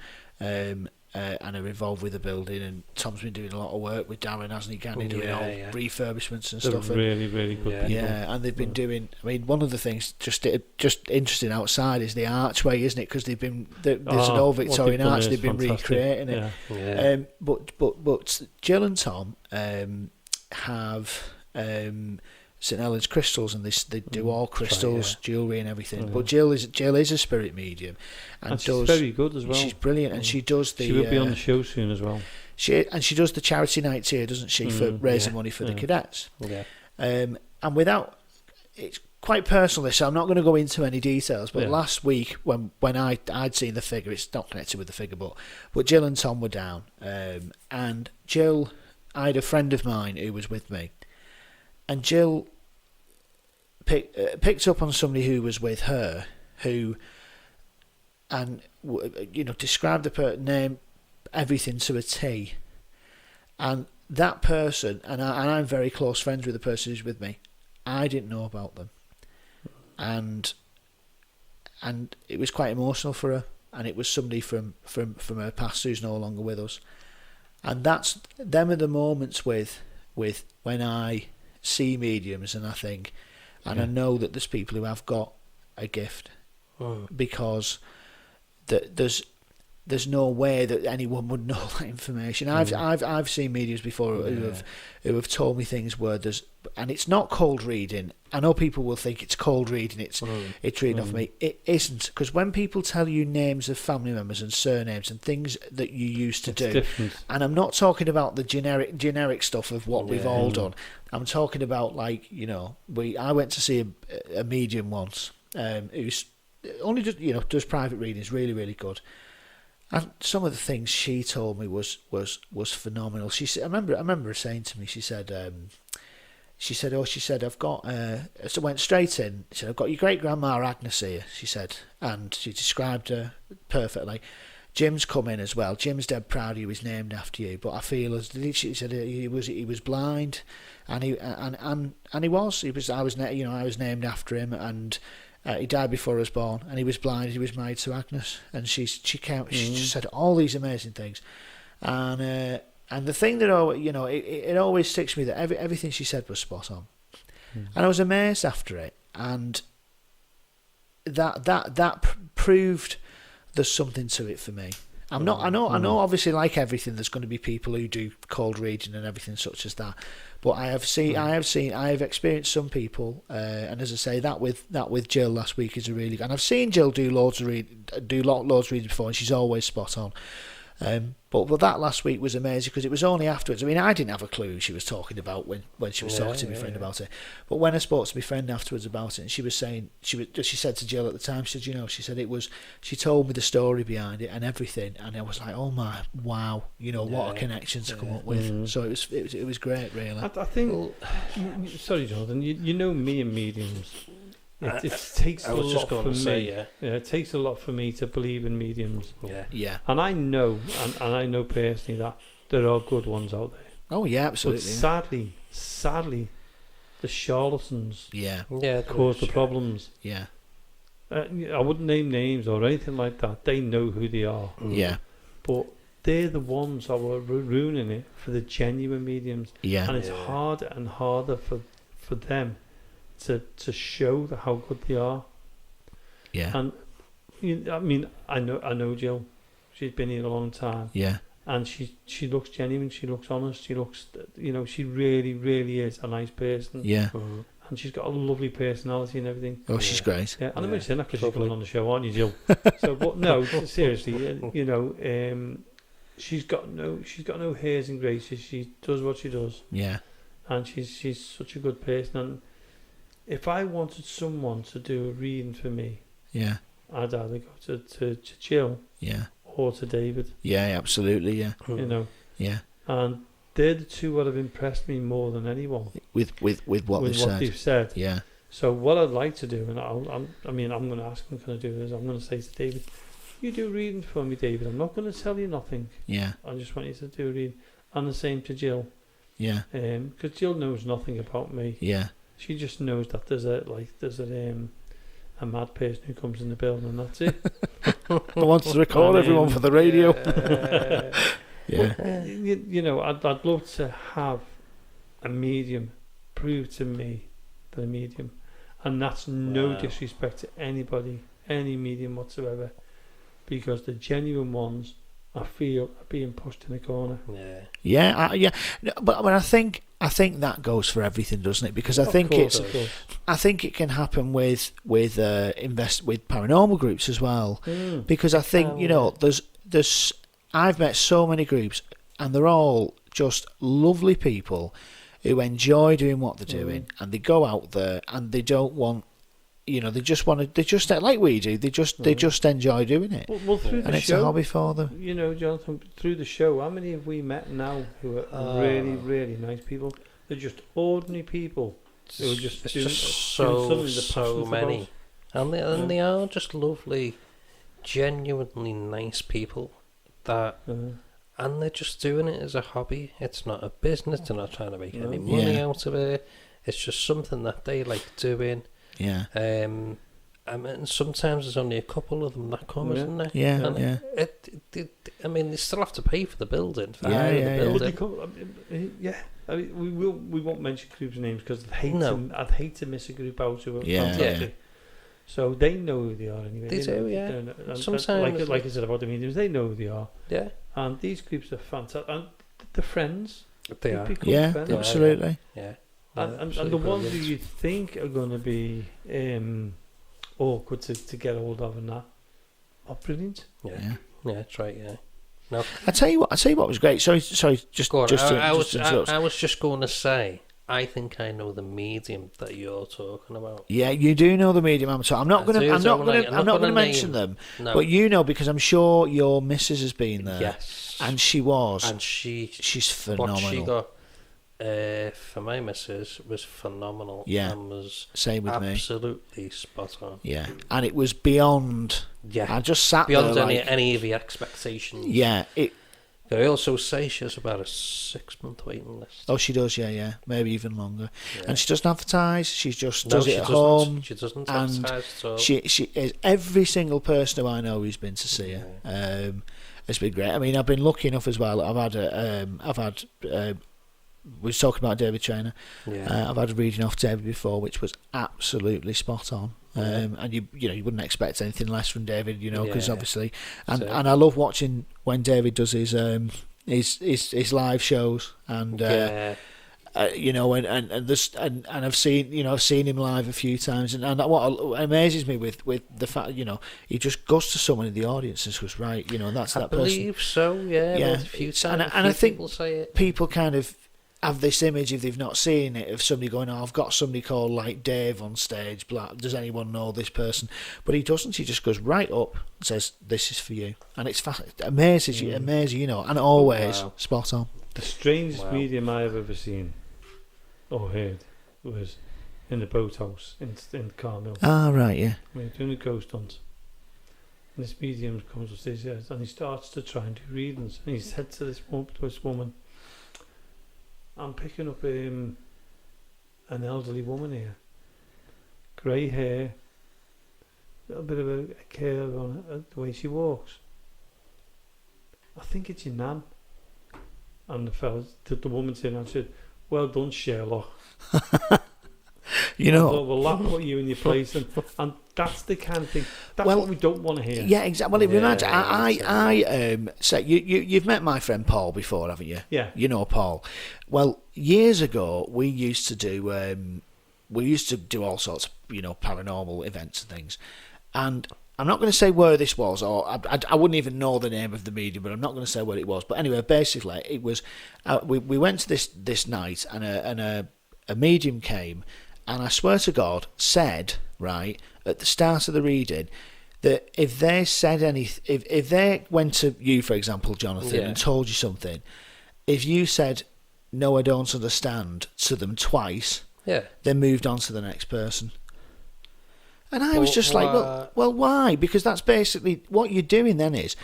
and are involved with the building, and Tom's been doing a lot of work with Darren, hasn't he? Doing refurbishments and stuff. Really, really good people. Yeah, and they've been doing. I mean, one of the things just interesting outside is the archway, isn't it? Because there's an old Victorian arch. They've been recreating it. Yeah. But Jill and Tom have St Helens crystals, and they do all crystals, jewellery and everything. But Jill is a spirit medium, and she's very good as well. She's brilliant, and she does the. She will be on the show soon as well. She does the charity nights here, doesn't she, for raising money for the cadets? Yeah. And it's quite personal, so I'm not going to go into any details. But last week, when I'd seen the figure, it's not connected with the figure, but Jill and Tom were down, and Jill, I had a friend of mine who was with me. And Jill picked up on somebody who was with her, described the name, everything to a T. And that person, and I'm very close friends with the person who's with me, I didn't know about them. And it was quite emotional for her, and it was somebody from her past who's no longer with us. And them are the moments with when I see mediums, and I think, and I know that there's people who have got a gift, because there's no way that anyone would know that information. I've seen mediums before who have told me things where and it's not cold reading. I know people will think it's cold reading, it's reading off me. It isn't, because when people tell you names of family members and surnames and things that you used to do, different. And I'm not talking about the generic stuff of what we've all done. I'm talking about, I went to see a medium once, who's only just does private readings, really, really good. And some of the things she told me was phenomenal. She said, I remember her saying to me, she said, I've got, so went straight in. She said, I've got your great grandma Agnes here. She said, and she described her perfectly. Jim's come in as well. Jim's dead proud he was named after you, but I feel as she said he was blind, and he was. I was named after him, and. He died before I was born, and he was blind. He was married to Agnes, and she just said all these amazing things, and the thing that it always sticks with me that everything she said was spot on, and I was amazed after it, and that proved there's something to it for me. I know. Obviously, like everything, there's going to be people who do cold reading and everything such as that. But I have experienced some people, and as I say, that with Jill last week is a really. And I've seen Jill do loads of reading before, and she's always spot on. But that last week was amazing because it was only afterwards. I mean, I didn't have a clue she was talking about when she was talking to my friend about it. But when I spoke to my friend afterwards about it, and she was saying, she said to Jill at the time, she said, she said she told me the story behind it and everything, and I was like, oh my, wow, what a connection to come up with. Mm-hmm. So it was great, really. I think. Sorry, Jonathan. You know me and mediums. It takes a lot for me. It takes a lot for me to believe in mediums. Yeah. And I know, and I know personally that there are good ones out there. Oh yeah, absolutely. But sadly, the charlatans cause the problems. Yeah. I wouldn't name names or anything like that. They know who they are. Yeah. But they're the ones that were ruining it for the genuine mediums. Yeah. And it's harder and harder for them to show how good they are. Yeah. And I mean, I know Jill. She's been here a long time. Yeah. And she looks genuine. She looks honest. She looks, she really, really is a nice person. Yeah. And she's got a lovely personality and everything. Oh, she's great. Yeah. And I'm only saying that because she's coming on the show, aren't you, Jill? So, but no, seriously, she's got no hairs and graces. She does what she does. Yeah. And she's such a good person. And if I wanted someone to do a reading for me, I'd either go to Jill, or to David. Yeah, absolutely. Yeah. Yeah. And they're the two that have impressed me more than anyone. With what they've said. Yeah. So what I'd like to do, and I'm going to ask them, can I do this? I'm going to say to David, you do a reading for me, David. I'm not going to tell you nothing. Yeah. I just want you to do a reading. And the same to Jill. Yeah. Because Jill knows nothing about me. Yeah. She just knows that there's a mad person who comes in the building, and that's it. I want to record everyone for the radio. Yeah. I'd love to have a medium prove to me that a medium, and that's no disrespect to anybody, any medium whatsoever, because the genuine ones, I feel, are being pushed in a corner. Yeah. But I mean, I think that goes for everything, doesn't it? Because I think it can happen with paranormal groups as well. Because I think there's I've met so many groups, and they're all just lovely people who enjoy doing what they're doing, and they go out there and they don't want. They just like we do. They just enjoy doing it. Well, through the show, it's a hobby for them. Jonathan, through the show, how many have we met now who are really, really nice people? They're just ordinary people who are just doing so many, and they are just lovely, genuinely nice people that. And they're just doing it as a hobby. It's not a business. They're not trying to make any money out of it. It's just something that they like doing. Yeah. I mean, sometimes there's only a couple of them that come, isn't there? Yeah. And I mean, they still have to pay for the building. For the building. I mean, we won't mention groups' names because I'd hate to miss a group out who are fantastic. Yeah. So they know who they are anyway. They do, yeah. Sometimes, like I said about the mediums, they know who they are. Yeah. And these groups are fantastic. And the friends. They are. Yeah, friends. absolutely. Yeah. And the ones who you think are going to be awkward to get hold of and that are brilliant. Yeah, that's right. Yeah. No, I tell you what was great. Sorry. Just go on. I was just going to say, I think I know the medium that you're talking about. Yeah, you do know the medium. I'm not going to mention them, but because I'm sure your missus has been there. Yes, and she was, and she's phenomenal. What she got. For my missus was phenomenal. Yeah, and was same with absolutely spot on. Yeah, and it was beyond. Yeah, I just sat beyond there any of the expectations. Yeah, They also say she has about a 6-month waiting list. Oh, she does. Yeah, maybe even longer. Yeah. And she doesn't advertise. She just does it at home. She doesn't advertise at all. She is every single person who I know who's been to see her. It's been great. I mean, I've been lucky enough as well. I've had. We was talking about David Trainer. I've had a reading off David before, which was absolutely spot on. And you wouldn't expect anything less from David, because obviously, and I love watching when David does his live shows, and you know, and I've seen him live a few times, and what amazes me with the fact, you know, he just goes to someone in the audience and goes, right, you know, that's that person. I believe so, yeah. Yeah, a few times, and I think people say it. People kind of have this image, if they've not seen it, of somebody going, "Oh, I've got somebody called like Dave on stage. Does anyone know this person?" But he doesn't. He just goes right up and says, "This is for you," and it's amazes you, you know, and always spot on. The strangest medium I have ever seen or heard was in the boathouse in Carmel. Ah, right, yeah. We were doing a ghost hunt. And this medium comes upstairs and he starts to try and do readings. And he said to this woman, "I'm picking up an elderly woman here. Grey hair, a little bit of a curve on her, the way she walks. I think it's your nan." And the woman said, and said, "Well done, Sherlock." You know, thought, well, that put you in your place, and that's the kind of thing. That's what we don't want to hear. Yeah, exactly. Well, it reminds I say you've met my friend Paul before, haven't you? Yeah. You know Paul. Well, years ago we used to do all sorts of, you know, paranormal events and things, and I'm not going to say where this was, or I wouldn't even know the name of the medium, but I'm not going to say where it was. But anyway, basically, it was we went to this night, and a medium came, and I swear to God said right at the start of the reading that if they said if they went to you, for example, Jonathan, and told you something, if you said "No, I don't understand" to them twice, they moved on to the next person. And I was just like, well, why? Because that's basically what you're doing then is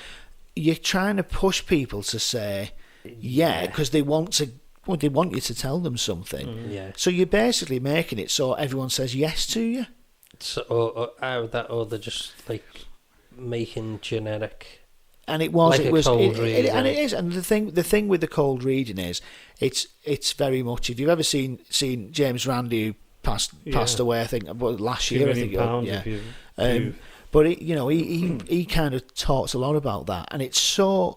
you're trying to push people to say, because they want you to tell them something. So you're basically making it so everyone says yes to you. So, or they're just like making generic. And it was, like it was, cold reading. And it is. And the thing with the cold reading is, it's very much. If you've ever seen James Randi, who passed away, I think, last year. I think, but he kind of talks a lot about that, and it's so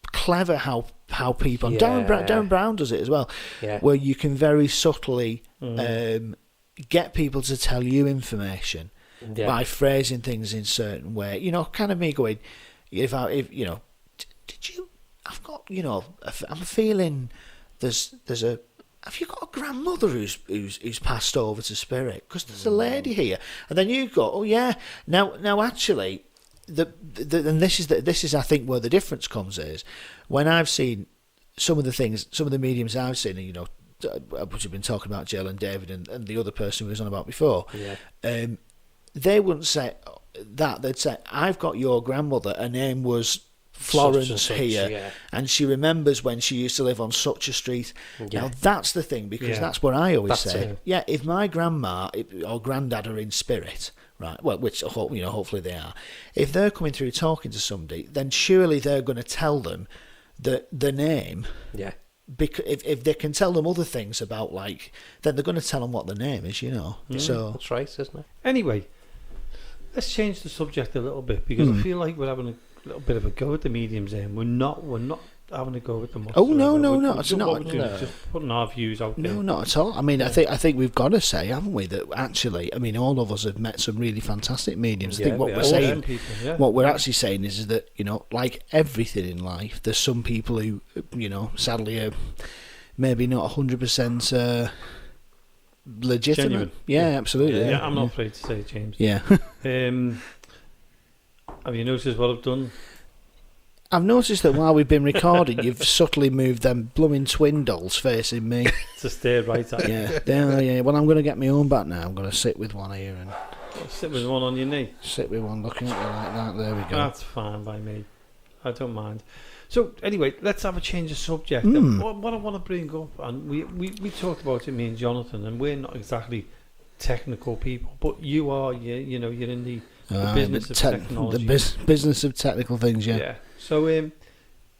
clever how people. And Darren Brown does it as well, where you can very subtly get people to tell you information by phrasing things in a certain way. You know, kind of me going, if you know, did you? I've got, you know, I'm feeling there's a. Have you got a grandmother who's passed over to spirit? Because there's a lady here, and then you go, oh yeah. Now actually, and this is I think where the difference comes is when I've seen some of the mediums I've seen, and you know, which we've been talking about, Jill and David and the other person who was on about before. They wouldn't say that. They'd say, I've got your grandmother. Her name was Florence here, and she remembers when she used to live on such a street. Now that's the thing, because that's what I always say. If my grandma or granddad are in spirit, right? Well, which hopefully they are. If they're coming through talking to somebody, then surely they're going to tell them the name. Yeah. Because if they can tell them other things about, like, then they're going to tell them what the name is, you know. So that's right, isn't it? Anyway, let's change the subject a little bit, because I feel like we're having a little bit of a go at the mediums, and we're not having a go at them. Oh no, it's not. Just putting our views out there. No, not at all. I mean, I think we've got to say, haven't we, that actually, I mean, all of us have met some really fantastic mediums. I think what we're saying, what we're actually saying is that, you know, like everything in life, there's some people who, you know, sadly are maybe not 100% legitimate. Genuine. Yeah, absolutely. Yeah, I'm not afraid to say, James. Yeah. Have you noticed what I've done? I've noticed that while we've been recording, you've subtly moved them blooming twin dolls facing me. To stare right at you. Yeah. Well, I'm going to get my own back now. I'm going to sit with one here and... Sit with one on your knee? Sit with one looking at you like that. There we go. That's fine by me. I don't mind. So, anyway, let's have a change of subject. What I want to bring up, and we talked about it, me and Jonathan, and we're not exactly technical people, but you are, you're in the business of technology. The business of technical things, Yeah. So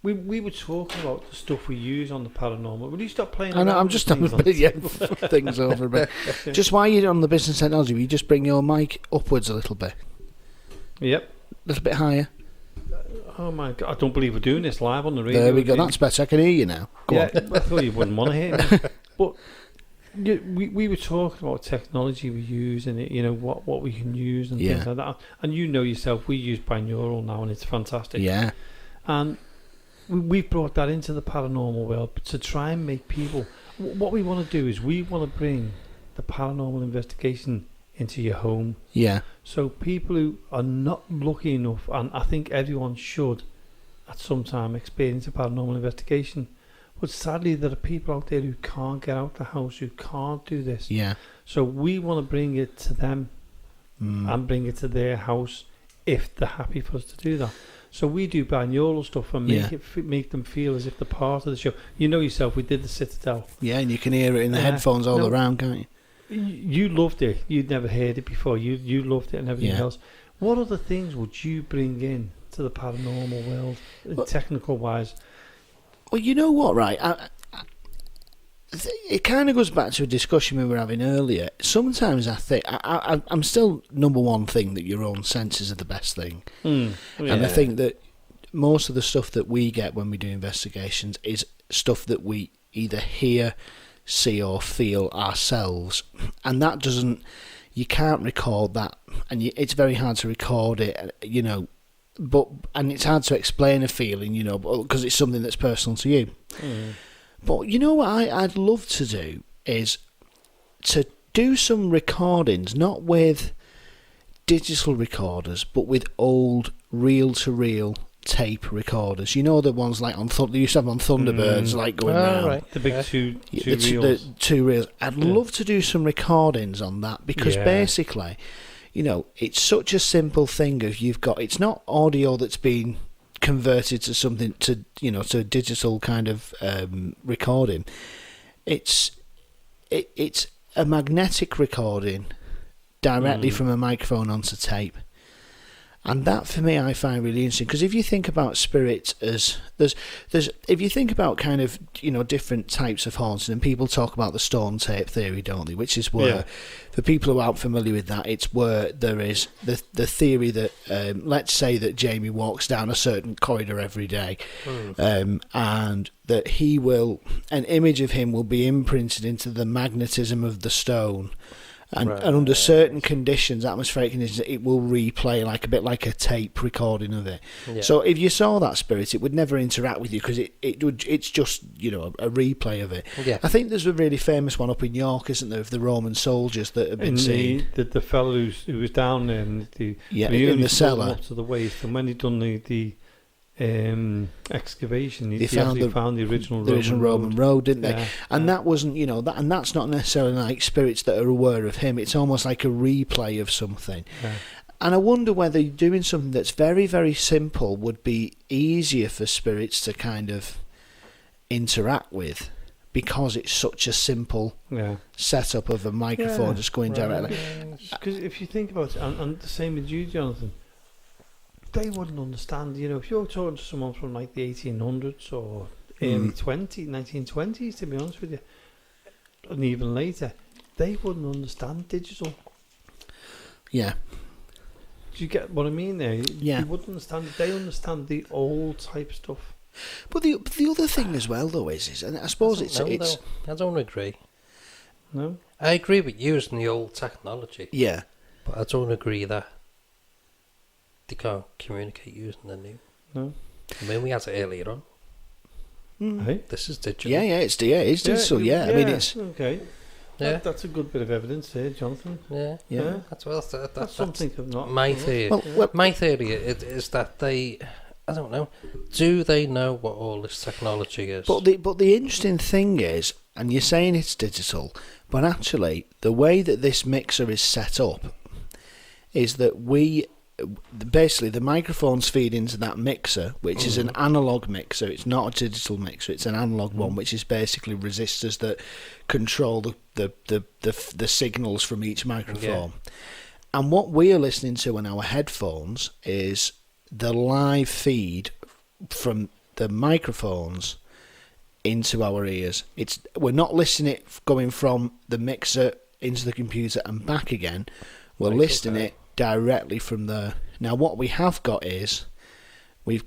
we were talking about the stuff we use on the paranormal. Will you stop playing? I know, I'm just having things over a bit. Just while you're on the business technology, will you just bring your mic upwards a little bit? Yep. A little bit higher. Oh my God, I don't believe we're doing this live on the radio. There we go. That's better. I can hear you now. Go on. I thought you wouldn't want to hear me. But we were talking about technology we use and what we can use and things like that. And you know yourself, we use binaural now, and it's fantastic. Yeah. And we've brought that into the paranormal world to try and make people. What we want to do is we want to bring the paranormal investigation into your home. Yeah. So people who are not lucky enough, and I think everyone should at some time experience a paranormal investigation, but sadly there are people out there who can't get out the house, who can't do this. Yeah. So we want to bring it to them and bring it to their house if they're happy for us to do that. So we do binaural stuff and make them feel as if they're part of the show. You know yourself, we did the Citadel. Yeah, and you can hear it in the headphones all around, can't you? You loved it. You'd never heard it before. You loved it and everything else. What other things would you bring in to the paranormal world, technical wise? Well, you know what, right? It kind of goes back to a discussion we were having earlier. Sometimes I think I'm still number one thing that your own senses are the best thing, and I think that most of the stuff that we get when we do investigations is stuff that we either hear, see or feel ourselves, and that doesn't, you can't record that, and it's very hard to record it, and it's hard to explain a feeling, because it's something that's personal to you. But you know what I'd love to do is to do some recordings, not with digital recorders, but with old reel-to-reel tape recorders. You know, the ones like they used to have on Thunderbirds, like going round. Right. The big two reels. The 2 reels. I'd love to do some recordings on that, because basically, it's such a simple thing. If you've got, it's not audio that's been converted to something to a digital kind of recording. It's a magnetic recording directly from a microphone onto tape. And that, for me, I find really interesting, because if you think about spirits as if you think about kind of different types of haunting, and people talk about the stone tape theory, don't they? Which is where, for people who aren't familiar with that, it's where there is the theory that let's say that Jamie walks down a certain corridor every day, and that an image of him will be imprinted into the magnetism of the stone. And under certain conditions, atmospheric conditions, it will replay a bit like a tape recording of it. Yeah. So if you saw that spirit, it would never interact with you, because it's just a replay of it. Yeah. I think there's a really famous one up in York, isn't there, of the Roman soldiers that have been seen. The fellow who was down there in the cellar up to the waist, and when he'd done the excavation, they found the original Roman road, didn't they? And that wasn't, and that's not necessarily like spirits that are aware of him. It's almost like a replay of something. And I wonder whether doing something that's very, very simple would be easier for spirits to kind of interact with, because it's such a simple setup of a microphone just going directly. Because if you think about it, and the same with you, Jonathan, they wouldn't understand, if you're talking to someone from like the 1800s or early 1920s, to be honest with you, and even later, they wouldn't understand digital. Yeah. Do you get what I mean there? They wouldn't understand it. They understand the old type stuff. But the other thing as well, though, is and I suppose I don't agree. No? I agree with using the old technology. Yeah. But I don't agree that they can't communicate using the new. No. I mean, we had it earlier on. Hey? This is digital. It's digital. Yeah. I mean, it's okay. Yeah, that's a good bit of evidence there, Jonathan. Yeah. That's something of not my theory. My theory is that they, I don't know, do they know what all this technology is? But the interesting thing is, and you're saying it's digital, but actually the way that this mixer is set up is that basically the microphones feed into that mixer, which is an analog mixer. It's not a digital mixer, it's an analog one, which is basically resistors that control the signals from each microphone. And what we are listening to in our headphones is the live feed from the microphones into our ears. We're not listening it going from the mixer into the computer and back again. We're listening it directly from there. Now what we have got is We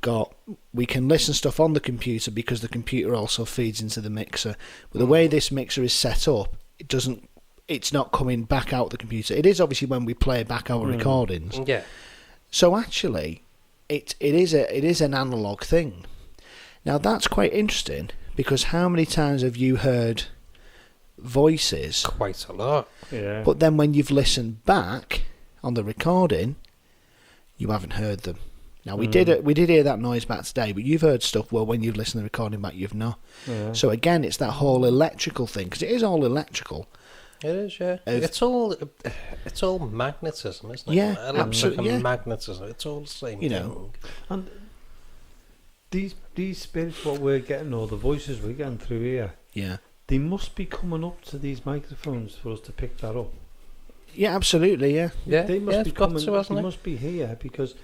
can listen stuff on the computer because the computer also feeds into the mixer. But the way this mixer is set up, it's not coming back out the computer. It is obviously when we play back our recordings. Yeah. So actually, it is an analog thing. Now that's quite interesting, because how many times have you heard voices? Quite a lot. Yeah. But then when you've listened back on the recording, you haven't heard them. Now we did hear that noise back today, but you've heard stuff where when you've listened to the recording back, you've not. Yeah. So again, it's that whole electrical thing, because it is all electrical. It is, yeah. It's all magnetism, isn't it? Yeah, Electric absolutely, and yeah. magnetism. It's all the same thing. And these spirits, what we're getting, or the voices we're getting through here, Yeah. they must be coming up to these microphones for us to pick that up. Yeah, absolutely, yeah. Yeah, They must be it's got coming. to, hasn't They it? must be here because.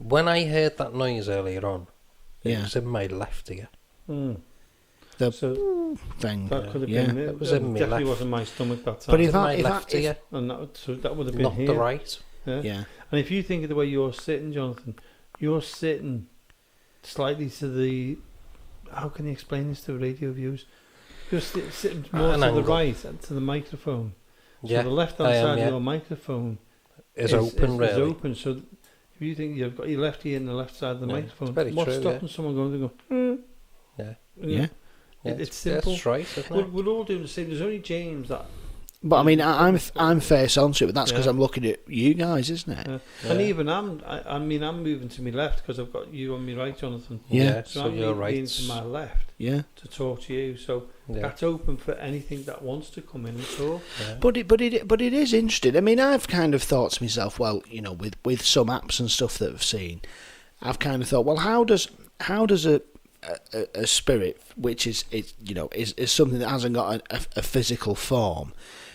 When I heard that noise earlier on, it Yeah. was in my left ear. The So thing. that could have yeah. been it. It was in me Definitely left. wasn't my stomach that time. But if in I- my if I- left if- ear, and that would have been not here. the right. Yeah. Yeah. And if you think of the way you're sitting, Jonathan, you're sitting slightly to the. How can you explain this to radio viewers? You're sitting more An to the angle. right and to the microphone. Yeah, So the left hand I am, side yeah. of your microphone Is open, really. Is open. So if you think you've got your left ear and the left side of the Yeah, microphone, it's very what's true, stopping someone going to go? Yeah. Yeah. Yeah, It's simple. That's right, isn't it? We're all doing the same. There's only James that. But I mean, I'm face on to it, but that's because Yeah. I'm looking at you guys, isn't it? And Yeah. even I'm moving to my left because I've got you on my right, Jonathan. Yeah. So I'm you're leaning right. to my left Yeah. to talk to you. So Yeah. that's open for anything that wants to come in and talk. Yeah. But it is interesting. I mean, I've kind of thought to myself, well, you know, with some apps and stuff that I've seen, I've kind of thought, well, how does a spirit, which is something that hasn't got a physical form,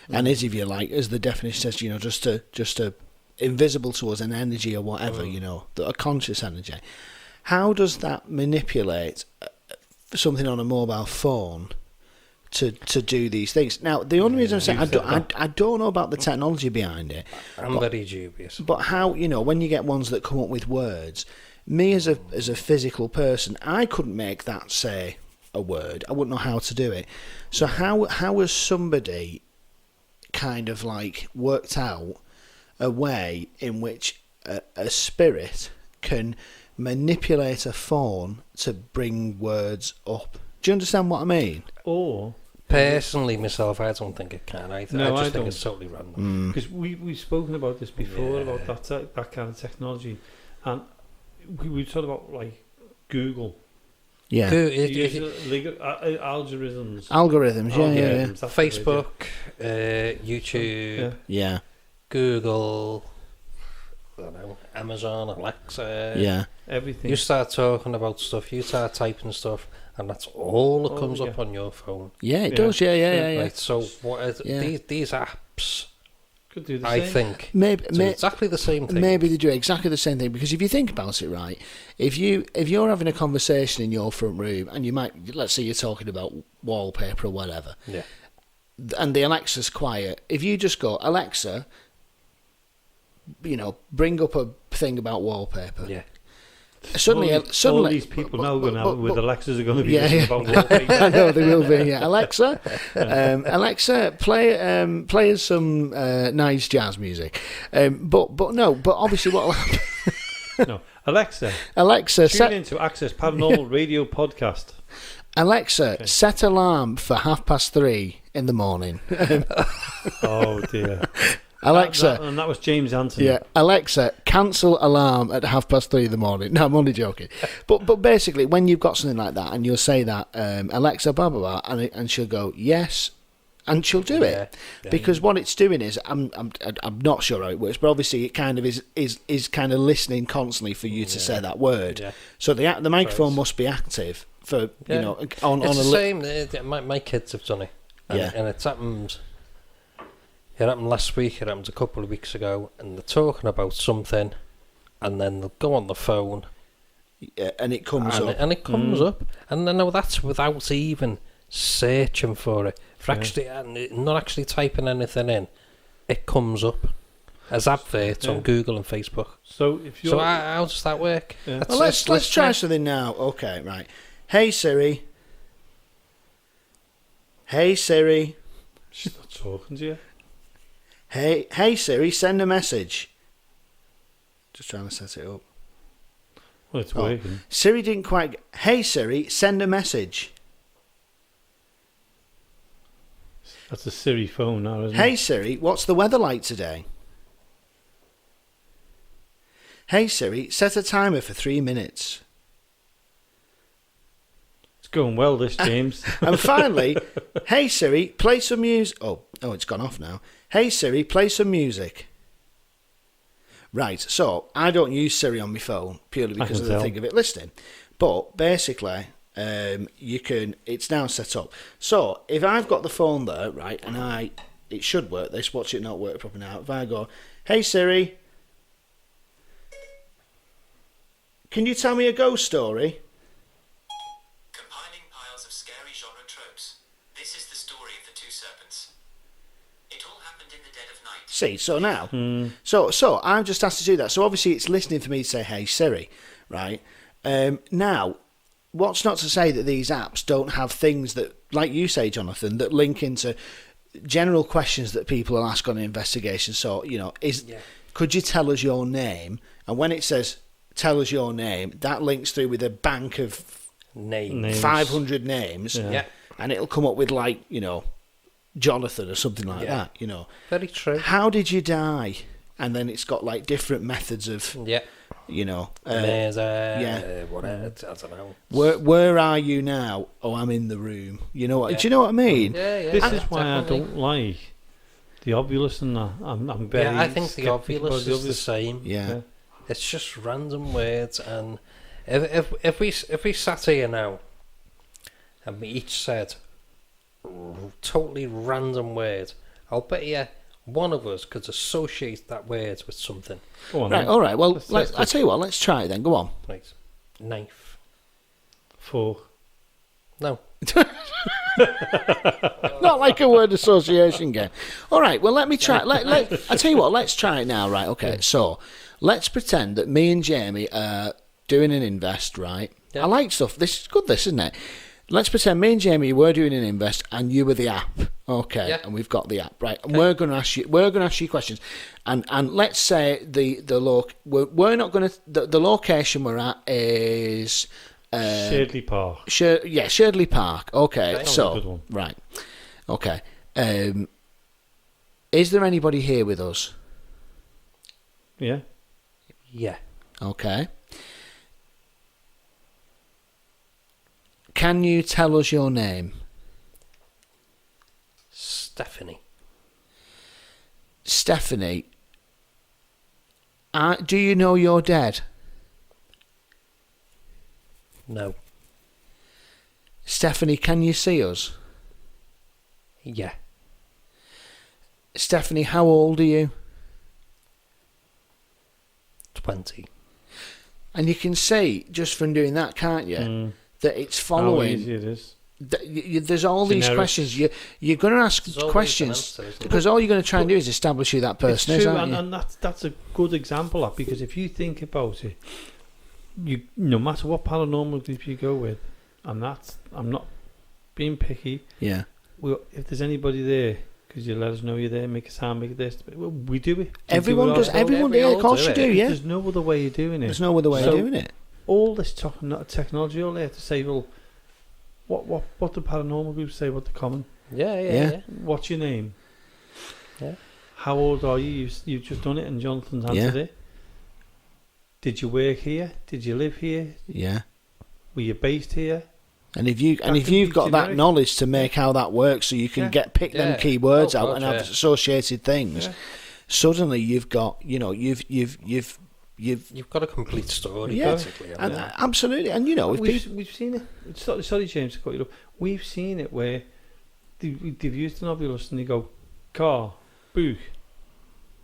and is, if you like, as the definition says, you know, just a invisible to us, an energy or whatever, you know, a conscious energy. How does that manipulate something on a mobile phone to do these things? Now, the only reason I'm saying I don't know about the technology behind it. I'm very dubious. But how, you know, when you get ones that come up with words, me as a physical person, I couldn't make that say a word. I wouldn't know how to do it. So how has somebody kind of like worked out a way in which a spirit can manipulate a phone to bring words up? Do you understand what I mean? Or Personally, myself, I don't think it can. I I just think don't. it's totally random. because we've spoken about this before Yeah. about that kind of technology, and we talked about like Google. Yeah. Algorithms. Algorithms, yeah. Algorithms, that's the word, Facebook, YouTube, yeah. Yeah. Google, I don't know, Amazon, Alexa. Yeah. Everything. You start talking about stuff, you start typing stuff, and that's all that comes up yeah. on your phone. Yeah, it Yeah. does, yeah. Right, so what are Yeah. these apps, Could do the I same. think, Maybe, do exactly the same thing. Maybe they do exactly the same thing, because if you think about it, right, if you're having a conversation in your front room and you might, let's say you're talking about wallpaper or whatever, Yeah. and the Alexa's quiet, if you just go, Alexa, you know, bring up a thing about wallpaper. Yeah. Suddenly, all these people now going out with Alexas are going to be listening about wallpaper. I know they will be. Yeah, Alexa, Alexa, play us some nice jazz music. But obviously what will happen? No, Alexa, Alexa, tune into Access Paranormal Radio Podcast. Alexa, set alarm for 3:30 in the morning. Oh dear, Alexa, and that was James Anthony. yeah, Alexa, cancel alarm at 3:30 in the morning. No, I'm only joking. But basically, when you've got something like that, and you'll say that, Alexa, blah blah blah, and she'll go yes, and she'll do it, Yeah. because what it's doing is, I'm not sure how it works, but obviously it kind of is kind of listening constantly for you to say that word. Yeah. So the microphone Right. must be active for Yeah. you know on It's a the same. My kids have done it. And, Yeah. and it's happened. It happened last week. It happened a couple of weeks ago, and they're talking about something, and then they'll go on the phone, and it comes up. and it comes up, and then that's without even searching for it. For Yeah. actually, and not actually typing anything in, it comes up. as adverts on Google and Facebook. So if you're... So how does that work? Yeah. Well, let's try something now. Okay, right. Hey Siri. Hey Siri. She's not talking to you. Hey Siri, send a message. Just trying to set it up. Well, it's working. Siri didn't quite... Hey Siri, send a message. That's a Siri phone now, isn't Hey it? Siri, what's the weather like today? Hey Siri, set a timer for 3 minutes. It's going well, this, James. And finally, hey Siri, play some music. Oh, it's gone off now. Hey Siri, play some music. Right, so I don't use Siri on my phone purely because of the thing of it listening. But basically, you can. It's now set up. So if I've got the phone there, right, and it should work. This, watch it not work properly now. If I go, hey Siri, can you tell me a ghost story? Compiling piles of scary genre tropes. This is the story of the two serpents. It all happened in the dead of night. See, so now, so I've just asked to do that. So obviously it's listening for me to say, hey Siri, right? Now, what's not to say that these apps don't have things that, like you say, Jonathan, that link into general questions that people will ask on an investigation. So, could you tell us your name? And when it says, tell us your name, that links through with a bank of Names. 500 names. Yeah. And it'll come up with, like, Jonathan or something like that, Very true. How did you die? And then it's got like different methods of, whatever. I don't know. Where are you now? Oh, I'm in the room. You know what? Do you know what I mean? Yeah. This is why I don't like the Obulus and that. I'm very. I think the skeptical Obulus about is the same. Yeah. It's just random words, and if we sat here now, and we each said totally random words, I'll bet you one of us could associate that word with something. Go on, Right. then. All right. Well, Let's I tell you what. Let's try it then. Go on. Right, knife. Fork. No. Not like a word association game. All right. Well, let me try. I tell you what. Let's try it now. Right. Okay. So let's pretend that me and Jamie are doing an invest. Right. Yeah. I like stuff. This is good. This, isn't it? Let's pretend me and Jamie were doing an invest, and you were the app. Okay, Yeah. and we've got the app, right? And Okay. we're going to ask you questions, and let's say the location we're at is Sherdley Park. Sherdley Park. Okay, Okay. so Good one. right, okay. Is there anybody here with us? Yeah. Yeah. Okay. Can you tell us your name? Stephanie. Stephanie, do you know you're dead? No. Stephanie, can you see us? Yeah. Stephanie, how old are you? 20. And you can see, just from doing that, can't you, that it's How following. easy it is. There's all these Generic. questions. You're going to ask There's always an questions answer, isn't there? because all you're going to try and do is establish who that person It's is, true, aren't you? and that's a good example of, because if you think about it, you no matter what paranormal group you go with, and that's, I'm not being picky. Yeah. If there's anybody there, because you let us know you're there, make a sound, make this, we do it. Everyone does. Everyone, we yeah, all of course do you it. do. Yeah. There's no other way of doing it. There's no other way of So- doing it. All this technology, all there to say, well, what the paranormal groups say, what the common. Yeah. What's your name? Yeah. How old are you? You've just done it, and Jonathan's answered it. Did you work here? Did you live here? Yeah. Were you based here? And if you've can got be that generic. knowledge to make how that works, so you can pick them Yeah. keywords Oh, out God, and have yeah. associated things, Yeah. suddenly you've got You've got a complete story, Yeah. basically. and haven't absolutely, and if people, We've seen it. Sorry, James, to cut you up. We've seen it where they've used an obulus and they go car, book,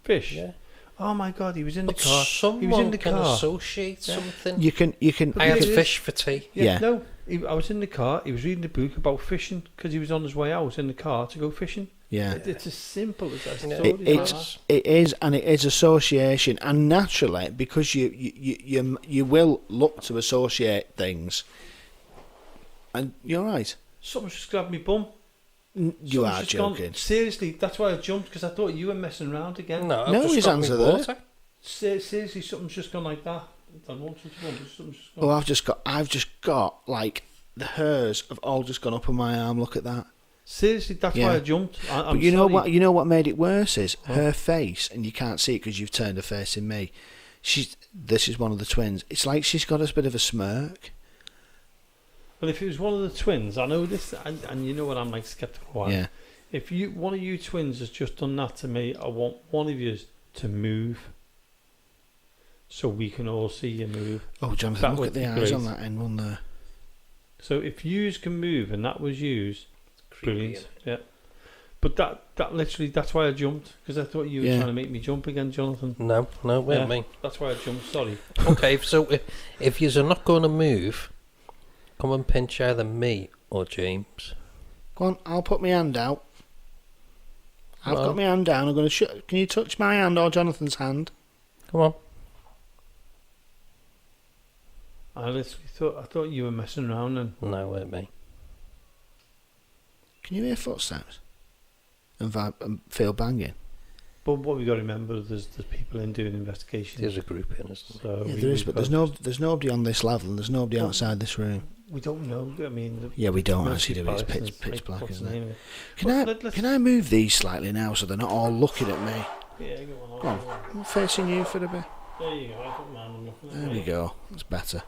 fish. Yeah. Oh my God, he was in But the car. someone He was in the can car. associate something. you can I had It is- fish for tea. Yeah, Yeah. no. I was in the car. He was reading a book about fishing because he was on his way out in the car to go fishing. Yeah. It's as simple as that. Yeah. Story like It's that. it is, and it is association, and naturally, because you will look to associate things, and you're right. Someone's just grabbed me bum. You Someone's are just gone- joking. seriously, that's why I jumped, because I thought you were messing around again. No, I've No, just his got hands my are there. water. Seriously, something's just gone like that. I don't want such a bum, but something's just gone. Oh, I've just got like the hairs have all just gone up on my arm. Look at that. Seriously, that's Yeah. why I jumped. I'm But you know sorry. what? You know what made it worse is What? her face, and you can't see it because you've turned her face in me. This is one of the twins. It's like she's got a bit of a smirk. Well, if it was one of the twins, I know this, and you know what I'm like skeptical of. Yeah. If one of you twins has just done that to me, I want one of you to move, so we can all see you move. Oh, Jonathan, That look would at the be eyes on great. that end one there. So if yous can move, and that was yous, Creepy, brilliant. innit? Yeah. But that literally, that's why I jumped, because I thought you were Yeah. trying to make me jump again, Jonathan. No, wait Yeah. a minute. That's why I jumped. Sorry. Okay, so if you're not going to move, come and pinch either me or James. Go on, I'll put my hand out. I've Well- got my hand down. I'm going to. Can you touch my hand or Jonathan's hand? Come on. I literally thought you were messing around, and No, wait a minute. Can you hear footsteps? And feel banging. but what we got to remember, there's people in doing investigations. There's a group in, isn't there? So Yeah, we- there is, we've but got- there's nobody on this level, and there's nobody Well, outside this room. We don't know. I mean, Yeah, we don't Mercy actually do it. It's Parsons, pitch like, black, what's isn't the it? name of it? Can Well, I let's- can I move these slightly now so they're not all looking at me? Yeah, go on. Go on, I'm facing you for a bit. There you go. I don't mind them looking at There me. we go. That's better.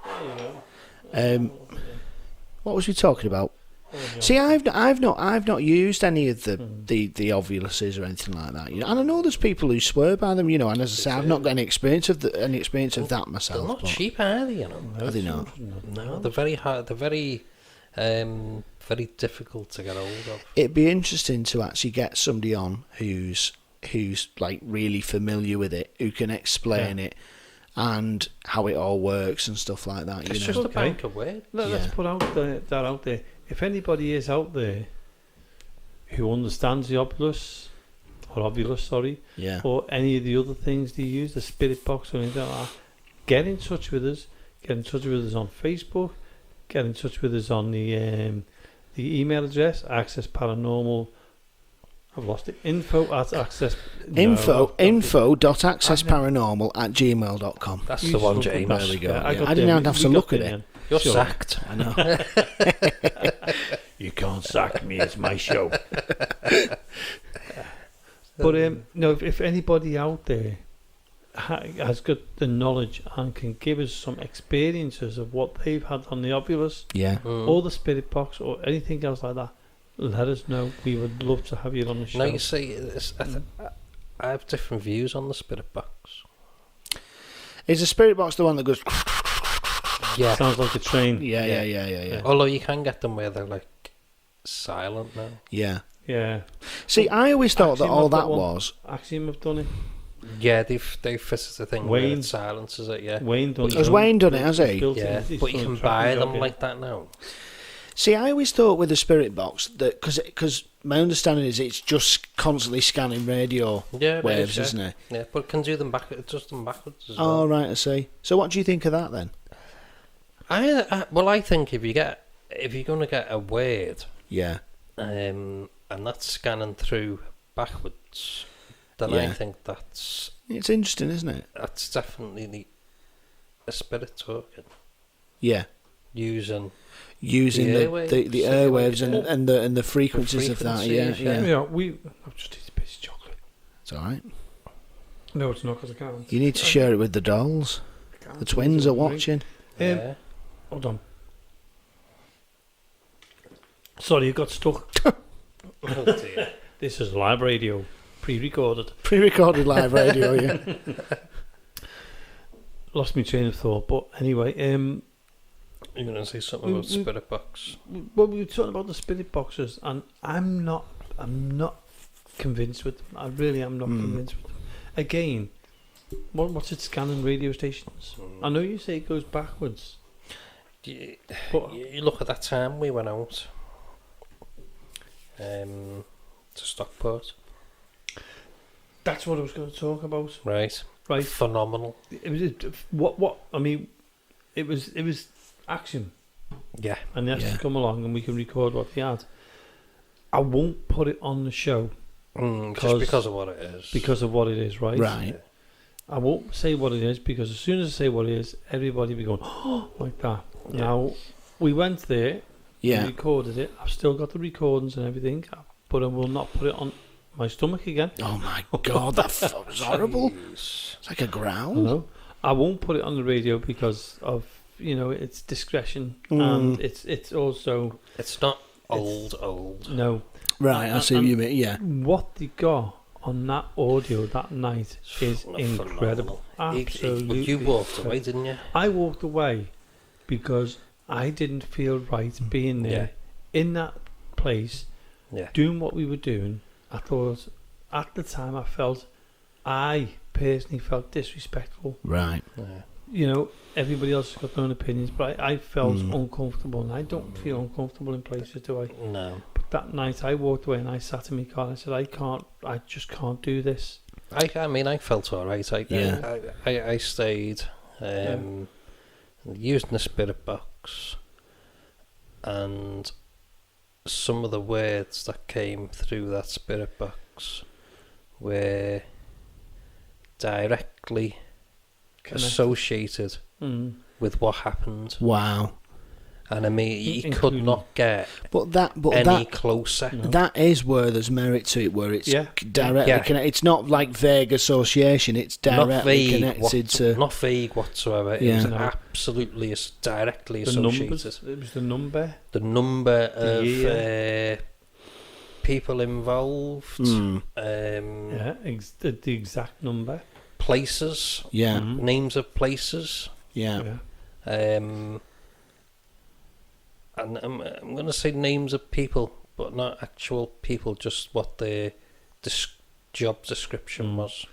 There you go. What was we talking about? See, I've not used any of the ovuluses or anything like that. You know, and I know there's people who swear by them. You know, and as I say, I've not got any experience of that myself. They're not but- cheap, are they? You know. Are they not? No, they're very hard. They're very, very difficult to get hold of. It'd be interesting to actually get somebody on who's like really familiar with it, who can explain it and how it all works and stuff like that. It's You just know, a bank of words. Let's Yeah. put that out there. If anybody is out there who understands the ovulus, yeah. or any of the other things they use, the spirit box or anything like that, get in touch with us. Get in touch with us on Facebook. Get in touch with us on the email address, Access Paranormal. I've lost it. Info.accessparanormal@gmail.com. That's You the one, just look James. at There we go. Yeah, I got didn't there. have to We got look at there it. then. You're Sure. sacked. I know. You can't sack me. It's my show. But no, if anybody out there has got the knowledge and can give us some experiences of what they've had on the ovulus Yeah. or the spirit box or anything else like that, let us know. We would love to have you on the show. No, you see, I have different views on the spirit box. Is the spirit box the one that goes? Yeah. Sounds like a train. Yeah. Although you can get them where they're like silent now. Yeah. Yeah. See, I always thought that Axiom all have got that one. was. Axiom have done it. Yeah, they've fitted the thing where Wayne. it silences it. Yeah. Wayne done it. Has Wayne done it, has he? Built it. Yeah, He's but you done a can cracking buy job, them yeah. like that now. See, I always thought with the spirit box that because my understanding is it's just constantly scanning radio Yeah, it waves, is, yeah. isn't it? Yeah, but it can do them back. It does them backwards as Oh well. right, I see. So what do you think of that then? I think if you're going to get a word, Yeah. and that's scanning through backwards, then I Yeah. think that's It's interesting, isn't it? definitely a spirit talking, Yeah. using Using The the airwaves, airwaves yeah. and the frequencies of that. Yeah, frequencies, yeah. yeah. Yeah, I've just eaten a piece of chocolate. It's all right. No, it's not because I can't. You need to share it with the dolls. The twins are watching. yeah. Hold on. Sorry, you got stuck. Oh dear. This is live radio, pre-recorded. Pre-recorded live radio. Yeah. Lost my train of thought, but anyway, You're going to say something about spirit box. well, we were talking about the spirit boxes, and I'm not convinced with them. I really am not convinced with them. Again, what's it scanning radio stations? I know you say it goes backwards, but You look at that time we went out. to Stockport. That's what I was going to talk about. Right. Right. Phenomenal. It was what I mean. It was action, Yeah. and they had Yeah. to come along, and we can record what they had. I won't put it on the show Just because of what it is. because of what it is, right? Right. I won't say what it is because as soon as I say what it is, everybody will be going, oh, like that. Yeah. Now, we went there, we Yeah. recorded it. I've still got the recordings and everything, but I will not put it on my stomach again. Oh my God, that was horrible. Jeez. It's like a growl. No, I won't put it on the radio because of it's discretion Mm. and it's also It's not old. no. Right, I see what you mean. Yeah. What they got on that audio that night is Phenomenal. incredible. Absolutely. You walked away, didn't you? I walked away because I didn't feel right being there in that place, doing what we were doing. I thought at the time I personally felt disrespectful. Right. Yeah. Everybody else has got their own opinions, but I felt uncomfortable, and I don't feel uncomfortable in places, do I? No. But that night I walked away and I sat in my car and I said, I just can't do this. I mean, I felt all right. I stayed using the spirit box, and some of the words that came through that spirit box were directly associated with what happened. Wow. And I mean, you could not get any closer. No. That is where there's merit to it, where it's directly Yeah. connected. It's not like vague association, it's directly connected to... Not vague whatsoever. Yeah. It was No. absolutely directly The associated. numbers, it was the number. The number The of people involved, The exact number. places, Yeah, names of places, yeah. and I'm going to say names of people, but not actual people, just what their job description was.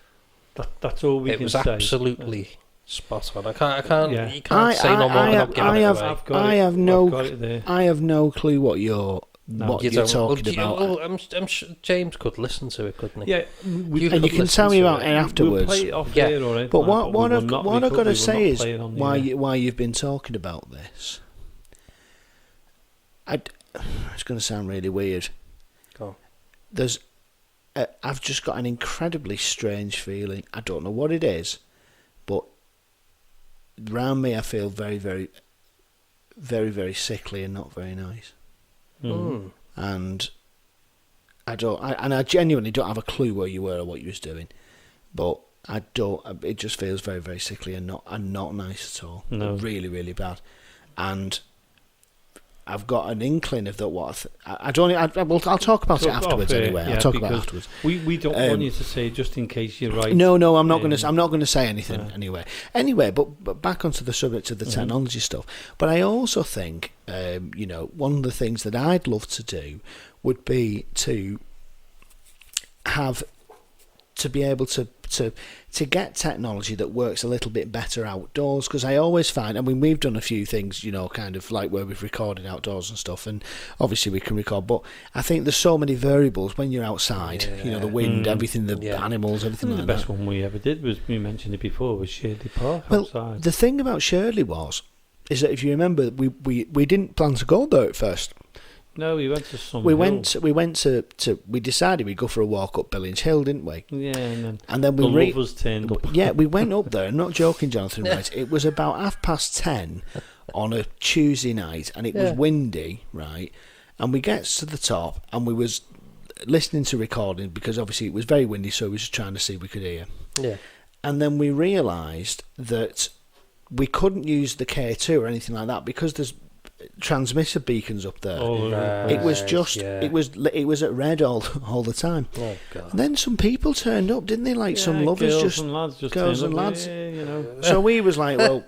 That's all we It can was say. absolutely spot on. I can't. Yeah. You can't say no more without giving it away. I've got I it. have I've got it there. I have no clue what you're You you're don't- talking well, about. I'm sure James could listen to it, couldn't he? Yeah, You And you could can tell me listen to about it We'll afterwards. play it off Yeah. here, all right, But Mark, what we I've will got not to say play is it on the why air. why you've been talking about this. It's going to sound really weird. Go on. I've just got an incredibly strange feeling. I don't know what it is, but around me I feel very, very, very, very sickly and not very nice. Mhm. And I genuinely don't have a clue where you were or what you was doing, but I don't. It just feels very, very sickly and not nice at all. No. Really, really bad. And I've got an inkling of that. I'll talk about it afterwards anyway. I'll talk about it afterwards. We don't want you to say just in case you're right. No, I'm not going to. I'm not going to say anything anyway. Anyway, but back onto the subject of the technology stuff. But I also think, one of the things that I'd love to do would be to be able to get technology that works a little bit better outdoors, because I always find, I mean, we've done a few things, kind of like where we've recorded outdoors and stuff, and obviously we can record, but I think there's so many variables when you're outside, the wind, everything, the animals, everything like that. The best one we ever did was, we mentioned it before, was Shirley Park outside. The thing about Shirley is that if you remember, we didn't plan to go there at first. No, we went to some We hill. we decided we'd go for a walk up Billings Hill, didn't we? Yeah, And then the lovers turned up. Yeah, we went up there. I'm not joking, Jonathan. Right? It was about 10:30 on a Tuesday night, and it was windy, right? And we get to the top, and we was listening to recording because obviously it was very windy, so we was just trying to see if we could hear. Yeah. And then we realised that we couldn't use the K2 or anything like that because there's transmitter beacons up there. It was just it was at red all the time. Oh God. And then some people turned up, didn't they? Like some lovers, girls just and lads, girls and lads. Yeah, So we was like, well,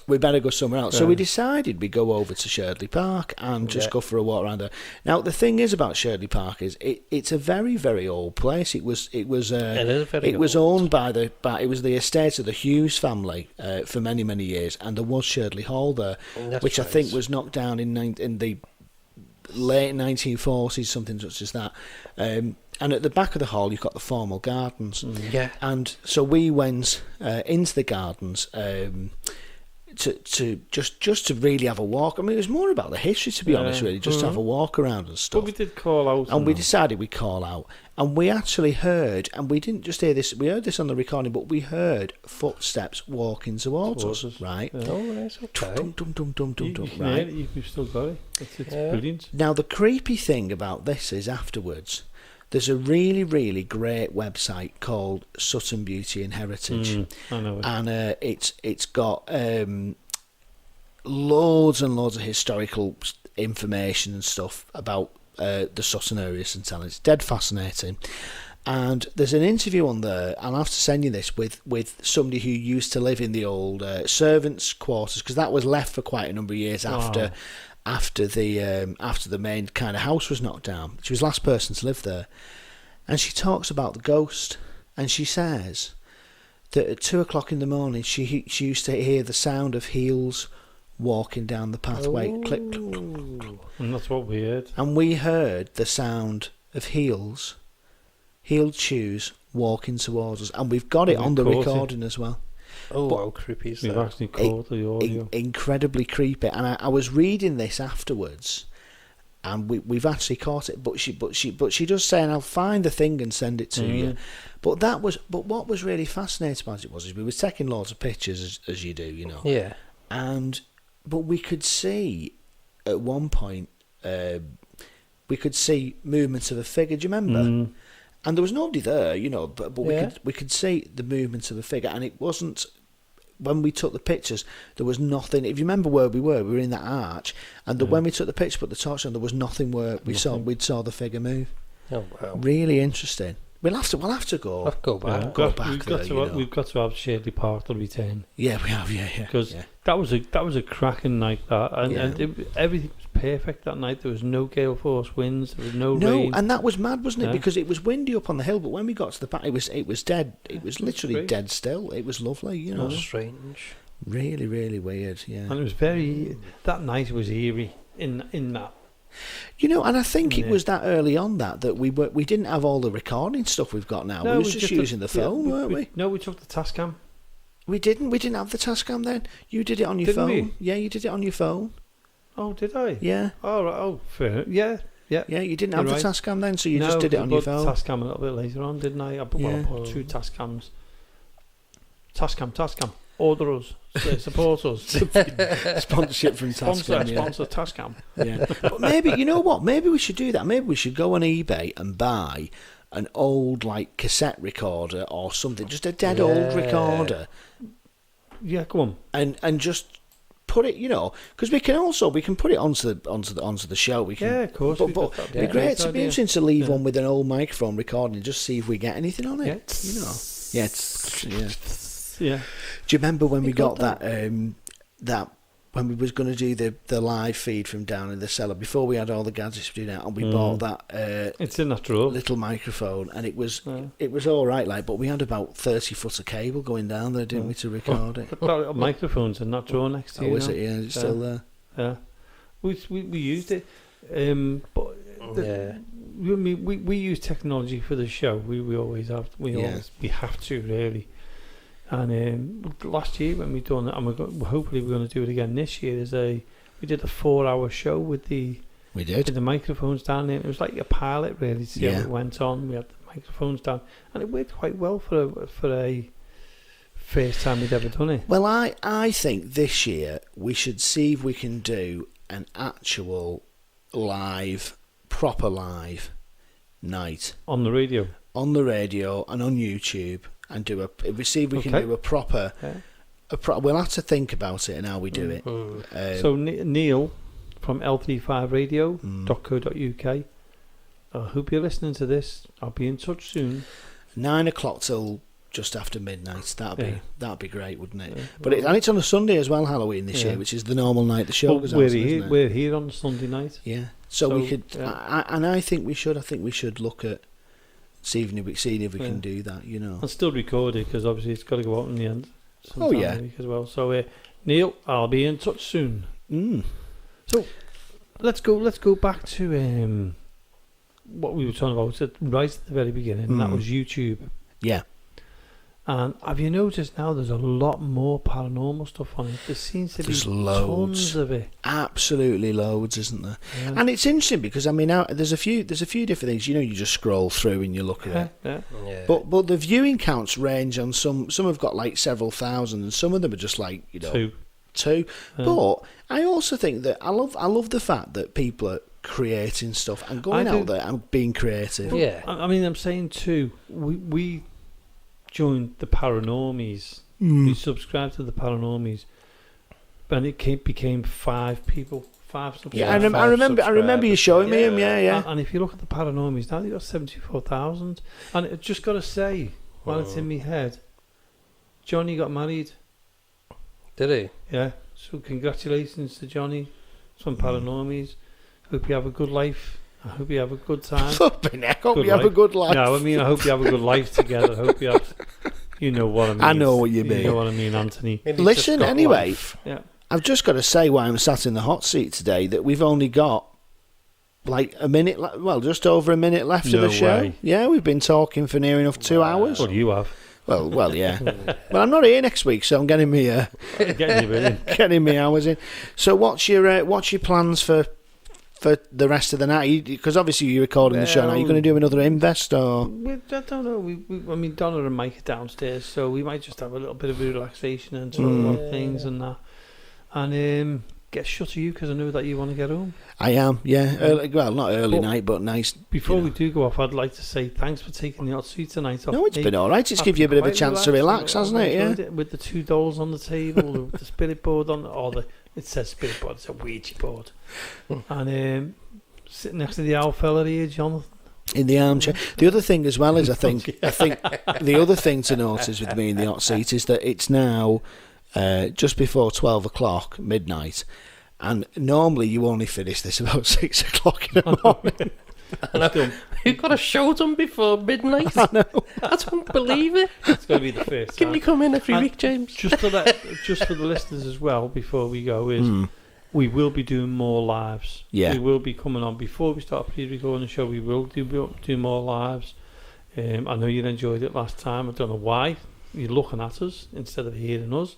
we better go somewhere else. So we decided we'd go over to Shirley Park and just go for a walk around there. Now the thing is about Shirley Park is it's a very, very old place. It was owned by it was the estate of the Hughes family for many, many years, and there was Shirley Hall there, which I think was knocked down in the late 1940s, something such as that. And at the back of the hall, you've got the formal gardens. Yeah. And so we went into the gardens to just to really have a walk. I mean, it was more about the history, to be honest, really, just to have a walk around and stuff. But we did call out. And we decided we'd call out. And we actually heard, and we didn't just hear this, we heard this on the recording, but we heard footsteps walking towards us, right? Yeah. Oh, that's okay. Dum, dum, dum, dum, dum, dum, You right? you've still got it. It's brilliant. Now, the creepy thing about this is afterwards, there's a really, really great website called Sutton Beauty and Heritage. I know it. And it's got loads and loads of historical information and stuff about the Sutton area, St Helens. It's dead fascinating. And there's an interview on there, and I'll have to send you this, with somebody who used to live in the old servants' quarters, because that was left for quite a number of years after the main kind of house was knocked down. She was the last person to live there. And she talks about the ghost, and she says that at 2 o'clock in the morning she used to hear the sound of heels walking down the pathway. Click, click, click, click, click. And that's what we heard. And we heard the sound of heeled shoes walking towards us, and we've got it on the recording as well. Oh, But how creepy is We've that? actually caught the audio. Incredibly creepy. And I was reading this afterwards, and we've actually caught it. But she does say, and I'll find the thing and send it to you. But what was really fascinating about it was we were taking loads of pictures as you do, you know. Yeah. But we could see at one point we could see movements of a figure. Do you remember? And there was nobody there, you know, but we could see the movements of a figure, and it wasn't, when we took the pictures, there was nothing. If you remember where we were in that arch, and when we took the picture, put the torch on, there was nothing where we'd saw the figure move. Oh, wow. Really interesting. We'll have to go. I'll go back. We've got to have Shirley Park to return. Yeah, we have. Yeah. Because that was a cracking night. Everything was perfect that night. There was no gale force winds. There was no rain. And that was mad, wasn't it? Yeah. Because it was windy up on the hill, but when we got to the back, it was dead. It was literally dead still. It was lovely, you know. Strange. Really, really weird. Yeah. And it was very. That night was eerie in that. You know, and I think it was that early on that we didn't have all the recording stuff we've got now. We was just using the phone, weren't we? No, we took the Tascam. We didn't have the Tascam then. You did it on your phone. We? Yeah, you did it on your phone. Oh, did I? Yeah. Oh, right. Oh, fair. Yeah. Yeah, you didn't have the Tascam then, so you just did it on your phone. I bought the Tascam a little bit later on, didn't I? I bought 2 Tascams. Tascam. Order us. Support us. Sponsorship from Tascam. Sponsor Tascam. Yeah. But maybe, you know what? Maybe we should do that. Maybe we should go on eBay and buy an old, like, cassette recorder or something. Just a dead old recorder. Yeah, go on. And just put it, you know, because we can put it onto the show. We can, of course. But it'd be great. It'd be interesting to leave one with an old microphone recording and just see if we get anything on it. You know. Yeah. Do you remember when we got that when we was going to do the live feed from down in the cellar before we had all the gadgets we do now, and we bought that it's in that drawer. Little microphone, and it was all right, like, but we had about 30 foot of cable going down there, didn't we, to record it? Well, microphones in that drawer next to you. Oh, is it? Yeah, it's still there. Yeah, we used it, but we use technology for the show. We always have. We have to really. And last year when we done it, and hopefully we're going to do it again this year. We did a 4-hour show with the microphones down there. It was like a pilot really to see how it went on. We had the microphones down, and it worked quite well for a first time we'd ever done it. Well, I think this year we should see if we can do an actual proper live night on the radio and on YouTube. And do a proper. We'll have to think about it and how we do it. So Neil from l35radio.co.uk. I hope you're listening to this. I'll be in touch soon. 9 o'clock till just after midnight. That'd be great, wouldn't it? Yeah. It's on a Sunday as well, Halloween this year, which is the normal night the show goes out. We're here on Sunday night. Yeah. So we could, I think we should. I think we should look at. Seeing if we can do that, you know. And still record it, because obviously it's got to go out in the end. Oh yeah. As well. So Neil, I'll be in touch soon. So let's go back to what we were talking about right at the very beginning, and that was YouTube. Yeah. And have you noticed now there's a lot more paranormal stuff on it? There seems to be tons of it. Absolutely loads, isn't there? Yeah. And it's interesting because I mean, there's a few different things. You just scroll through and you look at it. Yeah. But the viewing counts range on some. Some have got like several thousand, and some of them are just like two. But I also think that I love the fact that people are creating stuff and going out there and being creative. Yeah. I mean, I'm saying too. We joined the Paranormies. We subscribed to the Paranormies, and it became 5 people. 5 subscribers. Yeah, I remember you showing me him. Yeah. And if you look at the Paranormies now, they've got 74,000. And I just got to say, while it's in my head, Johnny got married. Did he? Yeah. So congratulations to Johnny from Paranormies. Hope you have a good life. I hope you have a good time. I hope you have a good life. No, I mean, I hope you have a good life together. I hope you have... You know what I mean. I know what you mean. You know what I mean, Anthony. Listen, anyway, yeah. I've just got to say why I'm sat in the hot seat today that we've only got like a minute, just over a minute left of the show. Way. Yeah, we've been talking for near enough 2 hours. Well, you have. Well, yeah. Well, I'm not here next week, so I'm getting me getting me hours in. So, what's your plans for the rest of the night? Because obviously you're recording the show now. Are you going to do another invest or? I don't know. I mean, Donna and Mike are downstairs, so we might just have a little bit of relaxation and talk about things and that. And get shut of you because I know that you want to get home. I am, yeah. Not early night, but nice. Before we do go off, I'd like to say thanks for taking the hot seat tonight. No, it's been all right. It's give you a bit of a chance to relax, hasn't it? Yeah. With the $2 on the table, the spirit board it says spirit board. It's a Ouija board, and sitting next to the owl fella here, Jonathan. In the armchair. The other thing as well is I think the other thing to notice with me in the hot seat is that it's now just before 12 o'clock, midnight, and normally you only finish this about 6 o'clock in the morning. You've got a show done before midnight. I know. I don't believe it. It's going to be the first time. Can you come in every week, James? Just for the listeners as well, before we go, we will be doing more lives. Yeah. We will be coming on before we start pre-recording the show. We will do more lives. I know you enjoyed it last time. I don't know why. You're looking at us instead of hearing us.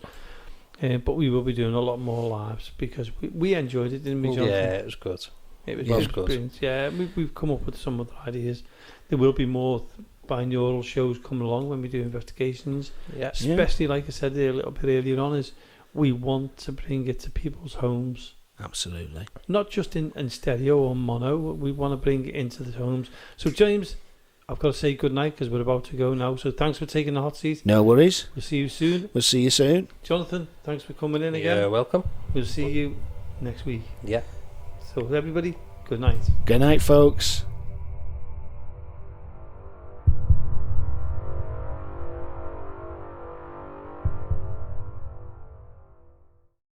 But we will be doing a lot more lives because we enjoyed it, didn't we, Jonathan? Yeah, it was good. It was good. Yeah, we've come up with some other ideas. There will be more binaural shows coming along when we do investigations. Yeah. Especially, like I said a little bit earlier on, is we want to bring it to people's homes. Absolutely. Not just in stereo or mono. We want to bring it into the homes. So, James, I've got to say good night because we're about to go now. So thanks for taking the hot seat. No worries. We'll see you soon. We'll see you soon. Jonathan, thanks for coming in again. You're welcome. We'll see you next week. Yeah. So everybody, good night. Good night, folks.